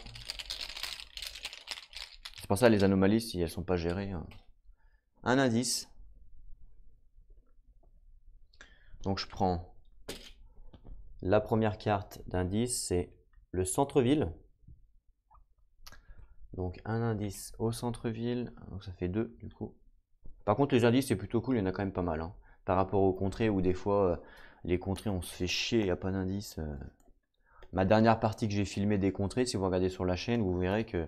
C'est pour ça, les anomalies, si elles sont pas gérées... Un indice. Donc je prends la première carte d'indice, c'est le centre-ville. Donc un indice au centre-ville, donc ça fait 2 du coup. Par contre les indices c'est plutôt cool, il y en a quand même pas mal. Hein. Par rapport aux contrées où des fois les contrées on se fait chier, il n'y a pas d'indice. Ma dernière partie que j'ai filmée des contrées, si vous regardez sur la chaîne, vous verrez que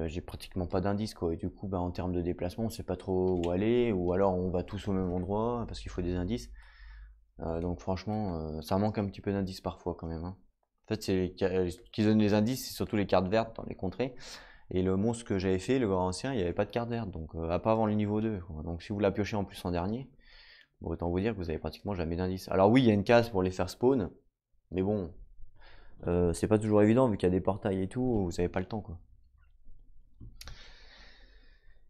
j'ai pratiquement pas d'indice quoi. Et du coup en termes de déplacement on sait pas trop où aller, ou alors on va tous au même endroit parce qu'il faut des indices. Donc franchement ça manque un petit peu d'indices parfois quand même. Hein. En fait c'est qui donnent les indices, c'est surtout les cartes vertes dans les contrées. Et le monstre que j'avais fait, le grand ancien, il n'y avait pas de carte verte, donc à pas avant le niveau 2. Quoi. Donc si vous la piochez en plus en dernier, bon, autant vous dire que vous avez pratiquement jamais d'indice. Alors oui, il y a une case pour les faire spawn, mais bon, c'est pas toujours évident vu qu'il y a des portails et tout, vous n'avez pas le temps quoi.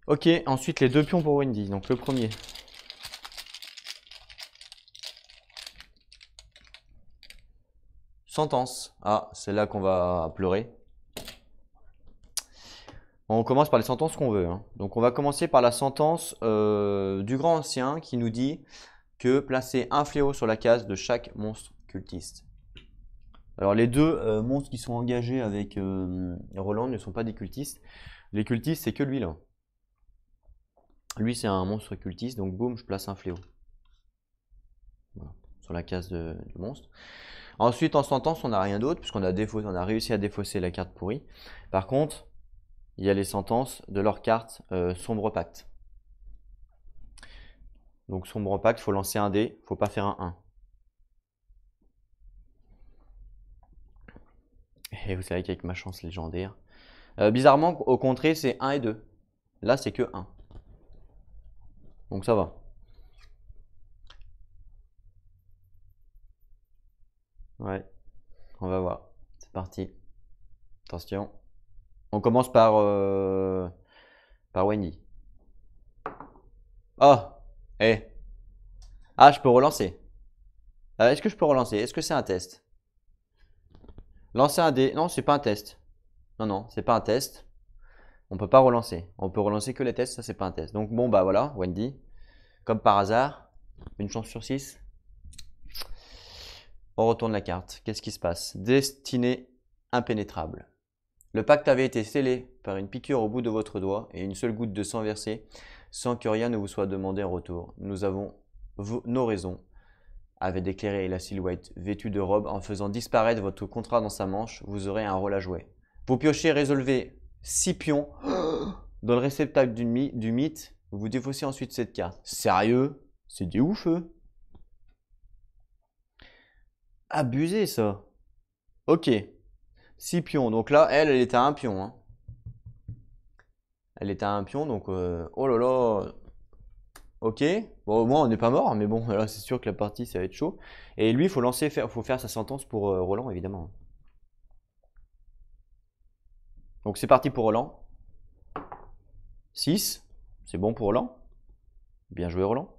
Ok, ensuite les 2 pions pour Wendy. Donc le premier. Sentence. Ah, c'est là qu'on va pleurer. On commence par les sentences qu'on veut, hein. Donc on va commencer par la sentence du grand ancien qui nous dit que placer un fléau sur la case de chaque monstre cultiste. Alors les deux monstres qui sont engagés avec Roland ne sont pas des cultistes. Les cultistes, c'est que lui là. Lui c'est un monstre cultiste, donc boum, je place un fléau. Voilà, sur la case du monstre. Ensuite en sentence on n'a rien d'autre puisqu'on a réussi à défausser la carte pourrie. Par contre, il y a les sentences de leur carte Sombre Pacte. Donc Sombre Pacte, il faut lancer un dé, il ne faut pas faire un 1. Et vous savez qu'avec ma chance légendaire, bizarrement au contraire c'est 1 et 2. Là c'est que 1. Donc ça va. Ouais, on va voir. C'est parti. Attention. On commence par Wendy. Oh, eh. Ah, je peux relancer. Est-ce que je peux relancer? Est-ce que c'est un test? Lancer un dé. Non, c'est pas un test. Non, non, c'est pas un test. On peut pas relancer. On peut relancer que les tests, ça c'est pas un test. Donc bon, bah voilà, Wendy. Comme par hasard, une chance sur 6. On retourne la carte. Qu'est-ce qui se passe? Destinée impénétrable. Le pacte avait été scellé par une piqûre au bout de votre doigt et une seule goutte de sang versée sans que rien ne vous soit demandé en retour. Nous avons nos raisons, avait déclaré la silhouette vêtue de robe en faisant disparaître votre contrat dans sa manche. Vous aurez un rôle à jouer. Vous piochez, résolvez 6 pions dans le réceptacle du mythe. Vous défaussez ensuite cette carte. Sérieux? C'est des ouf, eux. Abusé, ça. Ok. 6 pions. Donc là, elle était à 1 pion. Hein. Elle était à 1 pion, donc... oh là là. Ok. Bon, au moins, on n'est pas mort, mais bon, là, c'est sûr que la partie, ça va être chaud. Et lui, il faut faut faire sa sentence pour Roland, évidemment. Donc c'est parti pour Roland. 6. C'est bon pour Roland. Bien joué, Roland.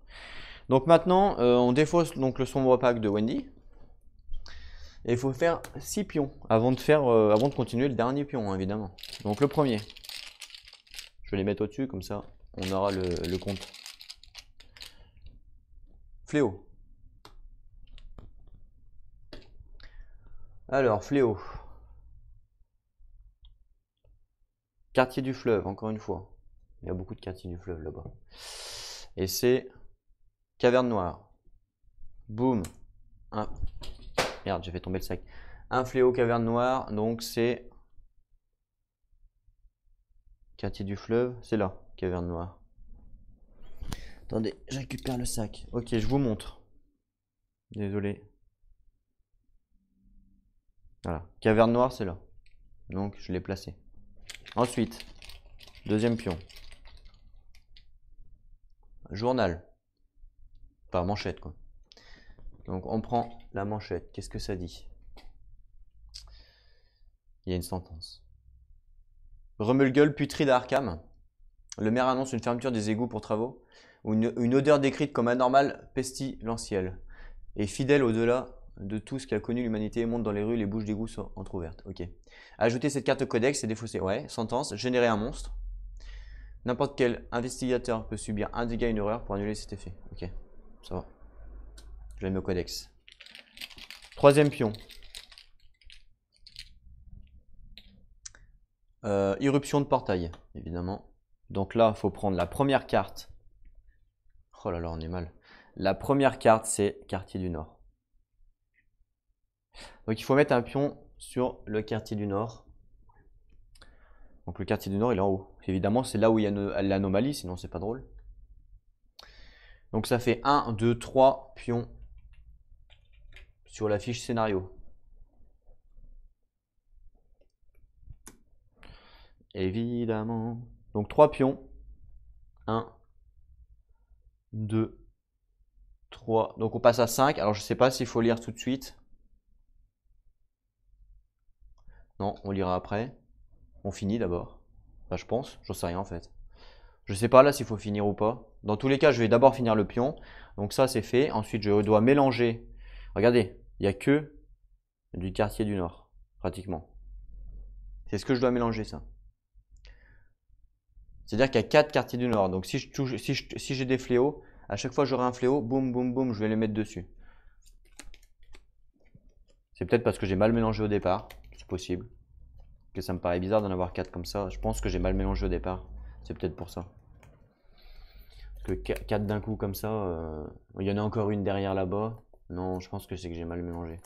Donc maintenant, on défausse donc, le sombre pack de Wendy. Et il faut faire 6 pions avant de continuer le dernier pion, hein, évidemment. Donc le premier. Je vais les mettre au-dessus, comme ça, on aura le compte. Fléau. Alors, fléau. Quartier du fleuve, encore une fois. Il y a beaucoup de quartiers du fleuve là-bas. Et c'est caverne noire. Boum. Merde, j'ai fait tomber le sac. Un fléau caverne noire, donc c'est quartier du fleuve, c'est là, caverne noire. Attendez, je récupère le sac. Ok, je vous montre. Désolé. Voilà, caverne noire, c'est là. Donc je l'ai placé. Ensuite, deuxième pion. Journal. Enfin, manchette, quoi. Donc on prend la manchette. Qu'est-ce que ça dit? Il y a une sentence. Remulgueule putride à Arkham. Le maire annonce une fermeture des égouts pour travaux. Une odeur décrite comme anormale, pestilentielle. Et fidèle au-delà de tout ce qu'a connu l'humanité, monte dans les rues, les bouches d'égouts sont entrouvertes. Ok. Ajouter cette carte au codex et défausser. Ouais, sentence. Générer un monstre. N'importe quel investigateur peut subir un dégât, une erreur pour annuler cet effet. Ok, ça va. Je l'ai mis au codex. Troisième pion. Irruption de portail, évidemment. Donc là, il faut prendre la première carte. Oh là là, on est mal. La première carte, c'est quartier du Nord. Donc il faut mettre un pion sur le quartier du Nord. Donc le quartier du Nord, il est en haut. Évidemment, c'est là où il y a l'anomalie, sinon c'est pas drôle. Donc ça fait 1, 2, 3 pions sur la fiche scénario. Évidemment. Donc 3 pions. 1, 2, 3. Donc on passe à 5. Alors je sais pas s'il faut lire tout de suite. Non, on lira après. On finit d'abord. Enfin, je pense. J'en sais rien en fait. Je sais pas là s'il faut finir ou pas. Dans tous les cas, je vais d'abord finir le pion. Donc ça c'est fait. Ensuite, je dois mélanger. Regardez, il n'y a que du quartier du Nord, pratiquement. C'est ce que je dois mélanger ça. C'est-à-dire qu'il y a 4 quartiers du Nord. Donc si j'ai des fléaux, à chaque fois j'aurai un fléau, boum, boum, boum, je vais les mettre dessus. C'est peut-être parce que j'ai mal mélangé au départ, c'est possible. Que ça me paraît bizarre d'en avoir 4 comme ça. Je pense que j'ai mal mélangé au départ. C'est peut-être pour ça. Parce que 4 d'un coup comme ça, il y en a encore une derrière là-bas. Non, je pense que c'est que j'ai mal mélangé.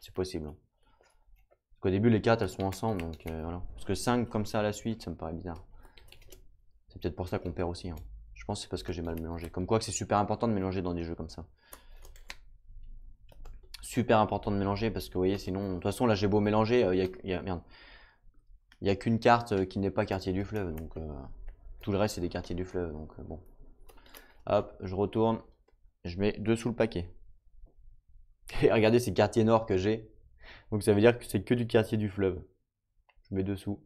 C'est possible. Parce qu'au début, les 4 elles sont ensemble. Donc voilà. Parce que 5 comme ça à la suite, ça me paraît bizarre. C'est peut-être pour ça qu'on perd aussi. Hein. Je pense que c'est parce que j'ai mal mélangé. Comme quoi que c'est super important de mélanger dans des jeux comme ça. Super important de mélanger parce que vous voyez, sinon, de toute façon, là j'ai beau mélanger, merde. Il n'y a qu'une carte qui n'est pas quartier du fleuve. Donc tout le reste, c'est des quartiers du fleuve. Donc bon. Hop, je retourne. Je mets 2 sous le paquet. Et regardez ces quartiers nord que j'ai. Donc ça veut dire que c'est que du quartier du fleuve. Je mets 2 sous.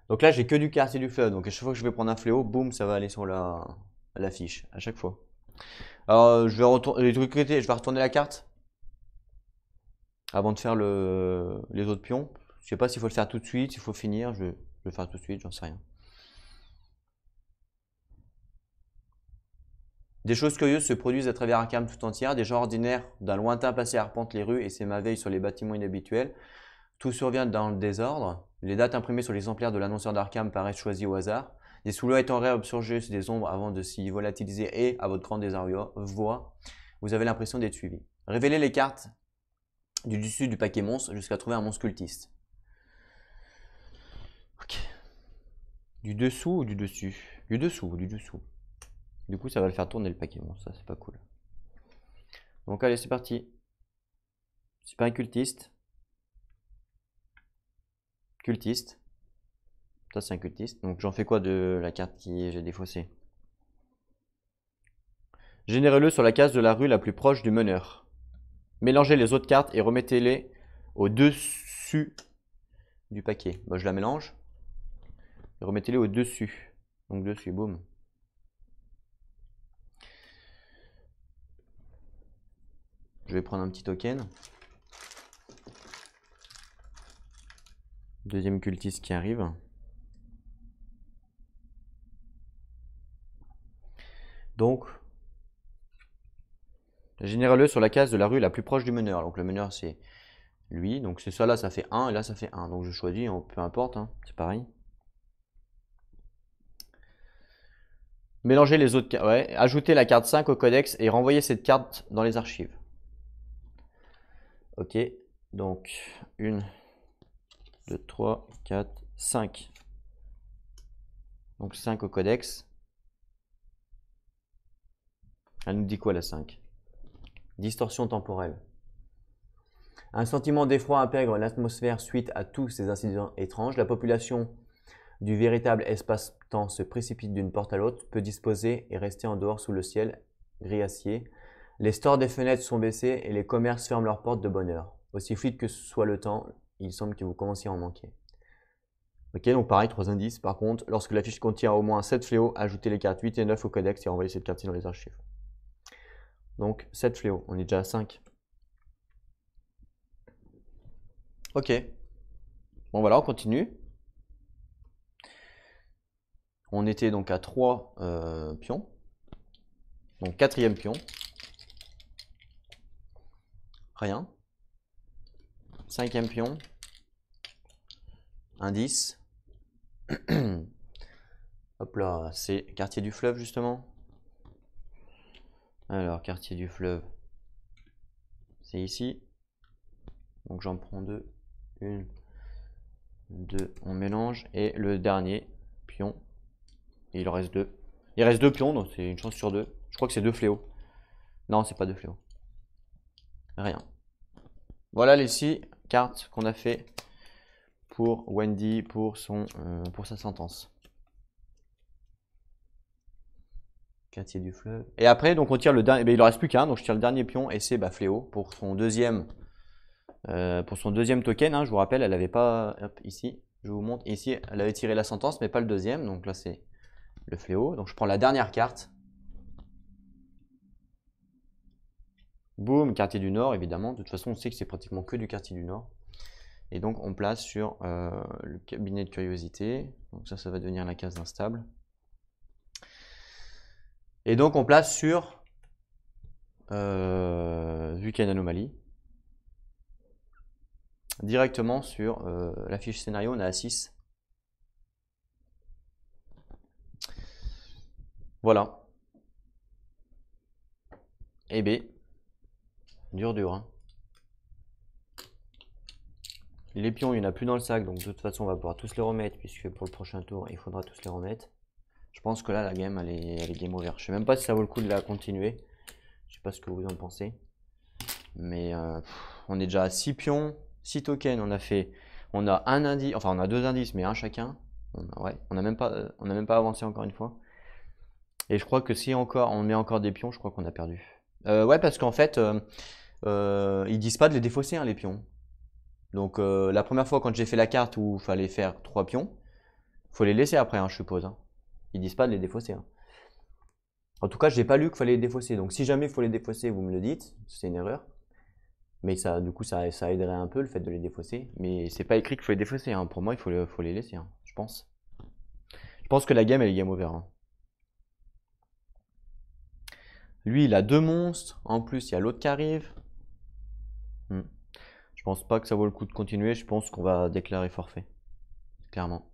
Donc là, j'ai que du quartier du fleuve. Donc à chaque fois que je vais prendre un fléau, boum, ça va aller sur la fiche. À chaque fois. Alors, je vais retourner la carte. Avant de faire les autres pions. Je sais pas s'il faut le faire tout de suite, s'il faut finir. Je vais le faire tout de suite, j'en sais rien. Des choses curieuses se produisent à travers Arkham tout entière. Des gens ordinaires d'un lointain passé arpentent les rues et s'émerveillent sur les bâtiments inhabituels. Tout survient dans le désordre. Les dates imprimées sur l'exemplaire de l'annonceur d'Arkham paraissent choisies au hasard. Des silhouettes en rêve surgissent des ombres avant de s'y volatiliser et, à votre grand désarroi, vous avez l'impression d'être suivi. Révélez les cartes du dessus du paquet monstre jusqu'à trouver un monstre cultiste. Ok. Du dessous ou du dessus? Du dessous ou du dessous. Du coup, ça va le faire tourner le paquet monstre, ça c'est pas cool. Donc allez, c'est parti. C'est pas un cultiste. Cultiste. Ça c'est un cultiste. Donc j'en fais quoi de la carte qui j'ai défaussée? Générez-le sur la case de la rue la plus proche du meneur. Mélangez les autres cartes et remettez-les au-dessus du paquet. Bah, je la mélange. Et remettez-les au-dessus. Donc dessus, boum. Je vais prendre un petit token. Deuxième cultiste qui arrive. Donc, générez-le sur la case de la rue la plus proche du meneur. Donc le meneur c'est lui. Donc c'est ça là, ça fait 1 et là ça fait 1. Donc je choisis, peu importe, hein, c'est pareil. Mélangez les autres cartes. Ouais, ajoutez la carte 5 au codex et renvoyez cette carte dans les archives. Ok, donc 1, 2, 3, 4, 5. Donc 5 au codex. Elle nous dit quoi la 5? Distorsion temporelle. Un sentiment d'effroi intègre l'atmosphère suite à tous ces incidents étranges. La population du véritable espace-temps se précipite d'une porte à l'autre, peut disposer et rester en dehors sous le ciel gris acier. Les stores des fenêtres sont baissés et les commerces ferment leurs portes de bonne heure. Aussi fluide que ce soit le temps, il semble que vous commenciez à en manquer. Ok, donc pareil, 3 indices. Par contre, lorsque la fiche contient au moins 7 fléaux, ajoutez les cartes 8 et 9 au codex et envoyez cette carte-ci dans les archives. Donc 7 fléaux, on est déjà à 5. Ok. Bon voilà, on continue. On était donc à 3 pions. Donc 4e pion. Rien. 5e pion. Indice. Hop là, c'est quartier du fleuve justement. Alors, quartier du fleuve, c'est ici. Donc j'en prends 2. 1, 2, on mélange. Et le dernier pion, il en reste 2. Il reste 2 pions, donc c'est une chance sur 2. Je crois que c'est 2 fléaux. Non, c'est pas 2 fléaux. Rien. Voilà les 6 cartes qu'on a fait pour Wendy pour sa sentence. Quartier du fleuve. Et après, donc on tire le dernier. Il en reste plus qu'un, donc je tire le dernier pion et c'est fléau pour son deuxième. Pour son deuxième token, hein, je vous rappelle, elle n'avait pas. Hop, ici, je vous montre. Ici, elle avait tiré la sentence, mais pas le deuxième. Donc là, c'est le fléau. Donc je prends la dernière carte. Boum, quartier du Nord, évidemment. De toute façon, on sait que c'est pratiquement que du quartier du Nord. Et donc, on place sur le cabinet de curiosité. Donc ça va devenir la case d'instable. Et donc on place sur, vu qu'il y a une anomalie, directement sur la fiche scénario, on est à 6. Voilà. Et B. Dur, hein. Les pions, il n'y en a plus dans le sac, donc de toute façon, on va pouvoir tous les remettre, puisque pour le prochain tour, il faudra tous les remettre. Je pense que là, la game, elle est game over. Je sais même pas si ça vaut le coup de la continuer. Je sais pas ce que vous en pensez. Mais on est déjà à 6 pions, 6 tokens. On a un indice, enfin on a 2 indices, mais un chacun. On n'a même pas avancé encore une fois. Et je crois que si encore on met encore des pions, je crois qu'on a perdu. Ouais, parce qu'en fait, ils disent pas de les défausser, hein, les pions. Donc la première fois quand j'ai fait la carte où il fallait faire 3 pions, faut les laisser après, hein, je suppose. Hein. Ils disent pas de les défausser. Hein. En tout cas, j'ai pas lu qu'il fallait les défausser. Donc si jamais il faut les défausser, vous me le dites, c'est une erreur. Mais ça, du coup, ça aiderait un peu le fait de les défausser. Mais c'est pas écrit qu'il faut les défausser. Hein. Pour moi, faut les laisser, hein, je pense. Je pense que la game, elle est game over. Hein. Lui, il a 2 monstres. En plus, il y a l'autre qui arrive. Je pense pas que ça vaut le coup de continuer. Je pense qu'on va déclarer forfait. Clairement.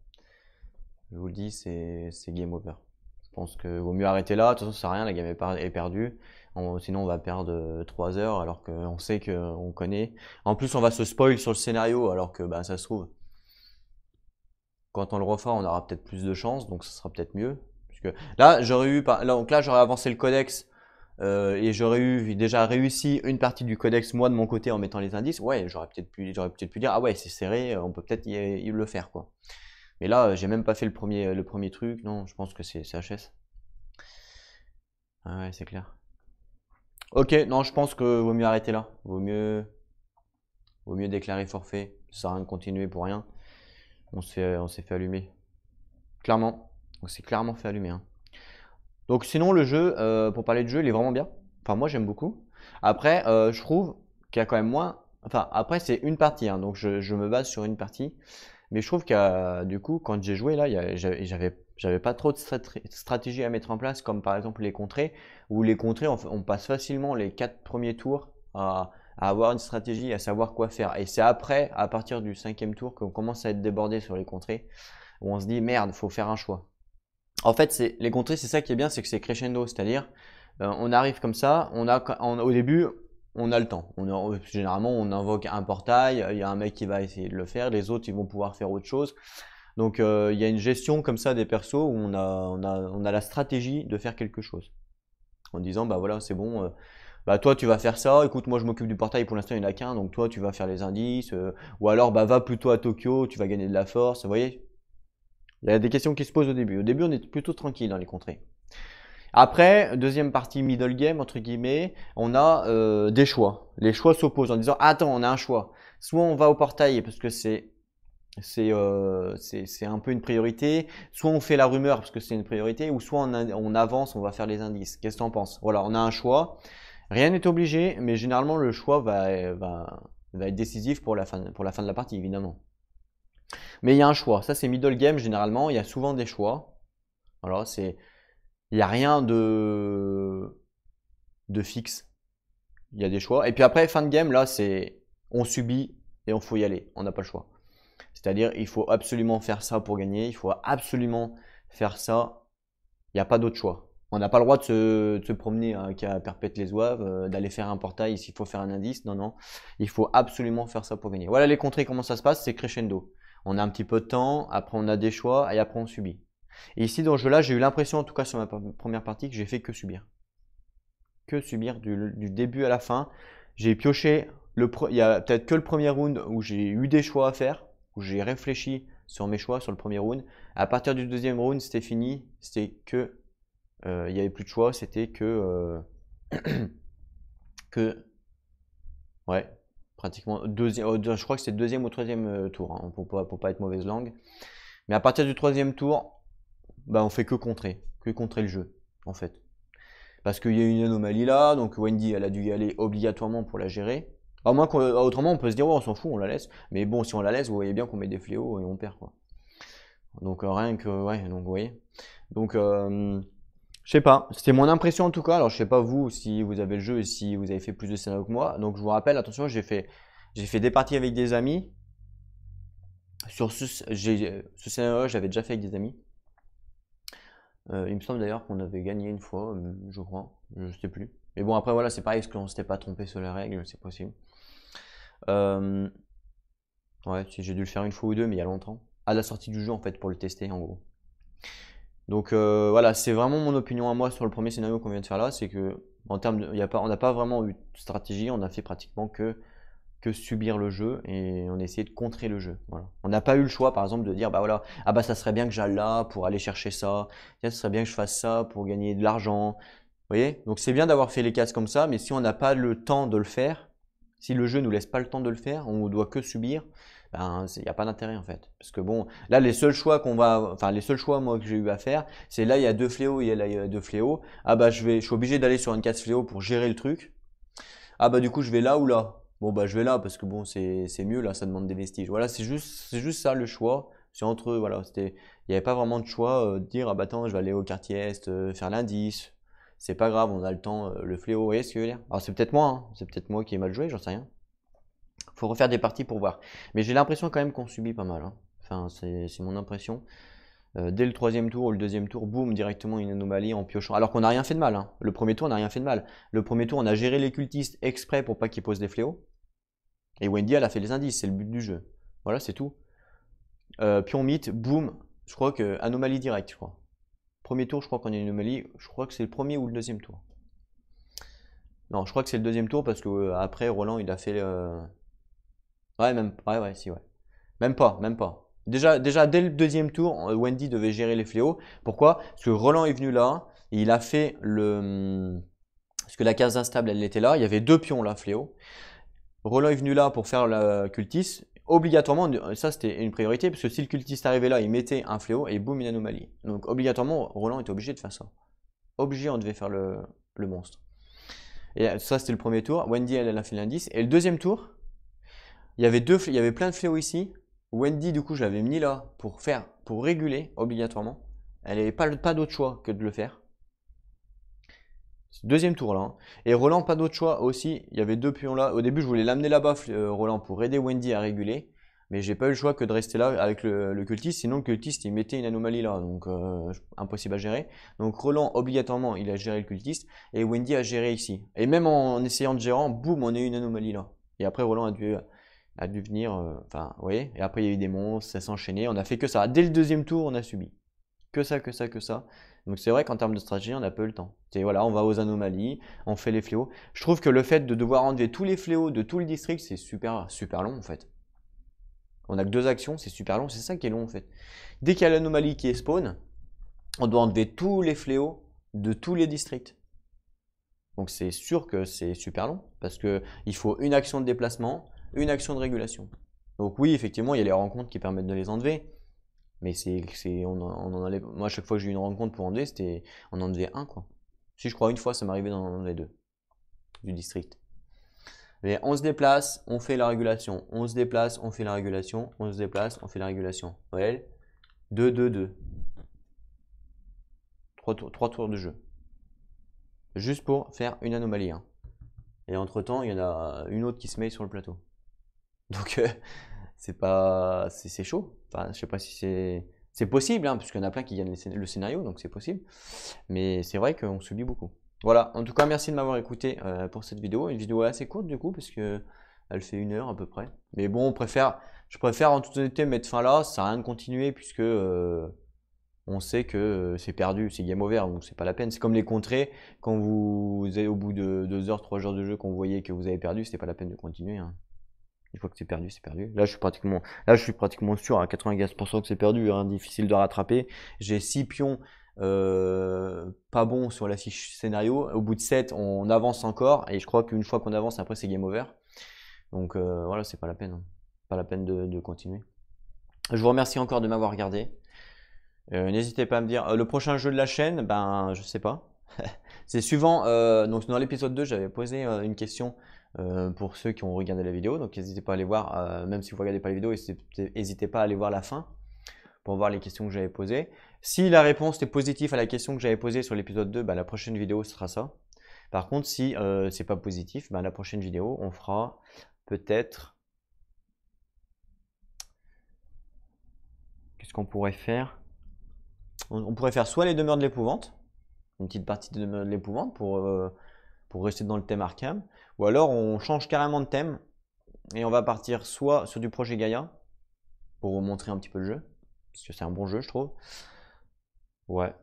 Je vous le dis, c'est game over. Je pense que vaut mieux arrêter là. De toute façon, ça sert à rien. La game est perdue. Sinon, on va perdre 3 heures alors qu'on sait qu'on connaît. En plus, on va se spoil sur le scénario alors que bah, ça se trouve. Quand on le refera, on aura peut-être plus de chance. Donc, ça sera peut-être mieux. Puisque là, j'aurais avancé le codex. Et j'aurais eu déjà réussi une partie du codex moi de mon côté en mettant les indices, ouais, j'aurais peut-être pu dire ah ouais c'est serré, on peut peut-être y le faire quoi. Mais là j'ai même pas fait le premier truc, non, je pense que c'est HS. Ah ouais, c'est clair. Ok, non, je pense que vaut mieux arrêter là, vaut mieux déclarer forfait, ça sert à rien de continuer pour rien. On s'est fait allumer. Clairement, on s'est clairement fait allumer. Hein. Donc sinon le jeu, pour parler de jeu, il est vraiment bien. Enfin moi j'aime beaucoup. Après, je trouve qu'il y a quand même moins. Enfin après c'est une partie, hein, donc je me base sur une partie. Mais je trouve que du coup quand j'ai joué là, j'avais pas trop de stratégie à mettre en place, comme par exemple les contrées, où les contrées on passe facilement les 4 premiers tours à avoir une stratégie, à savoir quoi faire. Et c'est après, à partir du 5e tour, qu'on commence à être débordé sur les contrées, où on se dit merde, faut faire un choix. En fait, les contrées, c'est ça qui est bien, c'est que c'est crescendo, c'est-à-dire on arrive comme ça, au début, on a le temps. Généralement, on invoque un portail, il y a un mec qui va essayer de le faire, les autres, ils vont pouvoir faire autre chose. Donc, il y a une gestion comme ça des persos où on a la stratégie de faire quelque chose. En disant, bah voilà, c'est bon, bah toi, tu vas faire ça, écoute, moi, je m'occupe du portail, pour l'instant, il n'y en a qu'un, donc toi, tu vas faire les indices, ou alors, bah va plutôt à Tokyo, tu vas gagner de la force, vous voyez. Il y a des questions qui se posent au début. Au début, on est plutôt tranquille dans les contrées. Après, deuxième partie middle game, entre guillemets, on a des choix. Les choix s'opposent en disant attends, on a un choix. Soit on va au portail parce que c'est un peu une priorité, soit on fait la rumeur parce que c'est une priorité, ou soit on avance, on va faire les indices. Qu'est-ce que tu en penses? Voilà, on a un choix. Rien n'est obligé, mais généralement le choix va être décisif pour la fin de la partie, évidemment. Mais il y a un choix. Ça, c'est middle game généralement. Il y a souvent des choix. Alors, il n'y a rien de fixe. Il y a des choix. Et puis après, fin de game, là, c'est on subit et on faut y aller. On n'a pas le choix. C'est-à-dire, il faut absolument faire ça pour gagner. Il faut absolument faire ça. Il n'y a pas d'autre choix. On n'a pas le droit de se promener à perpète les oeuvres, d'aller faire un portail s'il faut faire un indice. Non, non. Il faut absolument faire ça pour gagner. Voilà les contrées, comment ça se passe, c'est crescendo. On a un petit peu de temps, après on a des choix et après on subit. Et ici dans ce jeu-là, j'ai eu l'impression, en tout cas sur ma première partie, que j'ai fait que subir. Que subir du début à la fin. J'ai pioché, il y a peut-être que le premier round où j'ai eu des choix à faire, où j'ai réfléchi sur mes choix sur le premier round. À partir du deuxième round, c'était fini. C'était que il n'y avait plus de choix, c'était ouais, pratiquement je crois que c'est le deuxième ou troisième tour, hein, pour pas être mauvaise langue. Mais à partir du troisième tour, bah, on fait que contrer le jeu, en fait. Parce qu'il y a une anomalie là, donc Wendy, elle a dû y aller obligatoirement pour la gérer. À moins autrement, on peut se dire, ouais, on s'en fout, on la laisse. Mais bon, si on la laisse, vous voyez bien qu'on met des fléaux et on perd, quoi. Donc rien que, ouais, donc vous voyez. Donc Je sais pas, c'était mon impression en tout cas. Alors je sais pas vous si vous avez le jeu et si vous avez fait plus de scénarios que moi. Donc je vous rappelle, attention, j'ai fait des parties avec des amis. Sur ce scénario, j'avais déjà fait avec des amis. Il me semble d'ailleurs qu'on avait gagné une fois, je crois, je sais plus. Mais bon, après voilà, c'est pareil, parce qu'on s'était pas trompé sur les règles, c'est possible. Ouais, si j'ai dû le faire une fois ou deux, mais il y a longtemps. À la sortie du jeu, en fait, pour le tester, en gros. Donc voilà, c'est vraiment mon opinion à moi sur le premier scénario qu'on vient de faire là, c'est que en termes de, on n'a pas vraiment eu de stratégie, on a fait pratiquement que subir le jeu et on a essayé de contrer le jeu. Voilà. On n'a pas eu le choix, par exemple, de dire bah voilà, ah bah ça serait bien que j'aille là pour aller chercher ça, tiens, ce serait bien que je fasse ça pour gagner de l'argent. Vous voyez? Donc c'est bien d'avoir fait les cases comme ça, mais si on n'a pas le temps de le faire, si le jeu nous laisse pas le temps de le faire, on doit que subir, ben il n'y a pas d'intérêt en fait. Parce que bon, là les seuls choix les seuls choix moi que j'ai eu à faire, c'est là il y a deux fléaux, là il y a deux fléaux. Ah bah je suis obligé d'aller sur une case fléau pour gérer le truc. Ah bah du coup je vais là ou là. Bon bah je vais là parce que bon c'est mieux là, ça demande des vestiges. Voilà, c'est juste ça le choix. C'est entre eux, voilà, il n'y avait pas vraiment de choix de dire ah bah attends je vais aller au quartier est faire l'indice. C'est pas grave, on a le temps, le fléau, vous voyez ce que je veux dire? Alors c'est peut-être moi, hein, c'est peut-être moi qui ai mal joué, j'en sais rien. Faut refaire des parties pour voir. Mais j'ai l'impression quand même qu'on subit pas mal, hein. Enfin c'est mon impression. Dès le troisième tour ou le deuxième tour, boum, directement une anomalie en piochant. Alors qu'on n'a rien fait de mal, hein. Le premier tour, on n'a rien fait de mal. Le premier tour, on a géré les cultistes exprès pour pas qu'ils posent des fléaux. Et Wendy, elle a fait les indices, c'est le but du jeu. Voilà, c'est tout. Pion mythe, boum, je crois que anomalie directe, je crois. Premier tour, je crois qu'on a une anomalie. Je crois que c'est le premier ou le deuxième tour. Non, je crois que c'est le deuxième tour parce que après Roland, il a fait. Ouais, même. Ouais, si, ouais. Même pas, même pas. Déjà, dès le deuxième tour, Wendy devait gérer les fléaux. Pourquoi? Parce que Roland est venu là, et il a fait le. Parce que la case instable, elle était là. Il y avait deux pions là, fléau. Roland est venu là pour faire la cultiste. Obligatoirement, ça c'était une priorité, parce que si le cultiste arrivait là, il mettait un fléau et boum, une anomalie. Donc obligatoirement, Roland était obligé de faire ça. Obligé, on devait faire le monstre. Et ça, c'était le premier tour. Wendy, elle a fait l'indice. Et le deuxième tour, il y avait plein de fléaux ici. Wendy, du coup, je l'avais mis là pour réguler obligatoirement. Elle n'avait pas d'autre choix que de le faire. Deuxième tour là, hein. Et Roland, pas d'autre choix aussi. Il y avait deux pions là. Au début, je voulais l'amener là-bas, Roland, pour aider Wendy à réguler. Mais j'ai pas eu le choix que de rester là avec le cultiste. Sinon, le cultiste, il mettait une anomalie là. Donc, impossible à gérer. Donc, Roland, obligatoirement, il a géré le cultiste. Et Wendy a géré ici. Et même en essayant de gérer, boum, on a eu une anomalie là. Et après, Roland a dû venir. Enfin, vous voyez. Et après, il y a eu des monstres, ça s'enchaînait. On a fait que ça. Dès le deuxième tour, on a subi. Que ça, que ça, que ça. Donc c'est vrai qu'en termes de stratégie, on a peu le temps. C'est voilà, on va aux anomalies, on fait les fléaux. Je trouve que le fait de devoir enlever tous les fléaux de tout le district, c'est super long en fait. On a que deux actions, c'est super long, c'est ça qui est long en fait. Dès qu'il y a l'anomalie qui est spawn, on doit enlever tous les fléaux de tous les districts. Donc c'est sûr que c'est super long parce que il faut une action de déplacement, une action de régulation. Donc oui, effectivement, il y a les rencontres qui permettent de les enlever. Mais on en enlève. Moi, à chaque fois que j'ai eu une rencontre pour enlever, on en enlevait un, quoi. Si je crois une fois, ça m'arrivait d'en enlever deux du district. Mais on se déplace, on fait la régulation. On se déplace, on fait la régulation. On se déplace, on fait la régulation. Vous voyez? 2, 2, 2. 3 tours de jeu. Juste pour faire une anomalie, hein. Et entre-temps, il y en a une autre qui se met sur le plateau. Donc, c'est chaud. Enfin, je sais pas si c'est possible, hein, puisqu'il y en a plein qui gagnent le scénario, donc c'est possible. Mais c'est vrai qu'on subit beaucoup. Voilà, en tout cas, merci de m'avoir écouté pour cette vidéo. Une vidéo assez courte du coup, parce que elle fait 1 heure à peu près. Mais bon, je préfère en toute honnêteté mettre fin là, ça sert à rien de continuer, puisque on sait que c'est perdu, c'est game over, donc c'est pas la peine. C'est comme les contrées, quand vous êtes au bout de 2 heures, 3 heures de jeu, quand vous voyez que vous avez perdu, c'était pas la peine de continuer, hein. Une fois que c'est perdu, c'est perdu. Là, je suis pratiquement sûr à 95% que c'est perdu, hein, difficile de rattraper. J'ai 6 pions pas bons sur la fiche scénario. Au bout de 7, on avance encore. Et je crois qu'une fois qu'on avance, après, c'est game over. Donc voilà, c'est pas la peine, hein. Pas la peine de continuer. Je vous remercie encore de m'avoir regardé. N'hésitez pas à me dire. Le prochain jeu de la chaîne, ben, je sais pas. C'est suivant. Donc, dans l'épisode 2, j'avais posé une question. Pour ceux qui ont regardé la vidéo, donc n'hésitez pas à aller voir, même si vous ne regardez pas la vidéo, n'hésitez pas à aller voir la fin pour voir les questions que j'avais posées. Si la réponse est positive à la question que j'avais posée sur l'épisode 2, bah, la prochaine vidéo ce sera ça. Par contre, si c'est pas positif, bah, la prochaine vidéo, on fera peut-être… Qu'est-ce qu'on pourrait faire? On pourrait faire soit les demeures de l'épouvante, une petite partie des demeures de l'épouvante pour rester dans le thème Arkham, ou alors on change carrément de thème et on va partir soit sur du projet Gaïa pour vous montrer un petit peu le jeu, parce que c'est un bon jeu, je trouve. Ouais.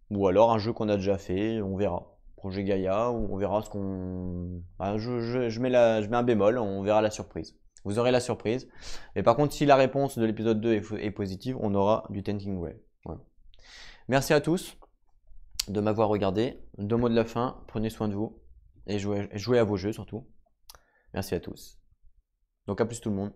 Ou alors un jeu qu'on a déjà fait, on verra. Projet Gaïa, ou on verra ce qu'on… Ah, je mets un bémol, on verra la surprise. Vous aurez la surprise. Et par contre, si la réponse de l'épisode 2 est positive, on aura du Tainting Grail. Voilà. Merci à tous de m'avoir regardé. 2 mots de la fin, prenez soin de vous et jouez à vos jeux surtout. Merci à tous. Donc à plus tout le monde.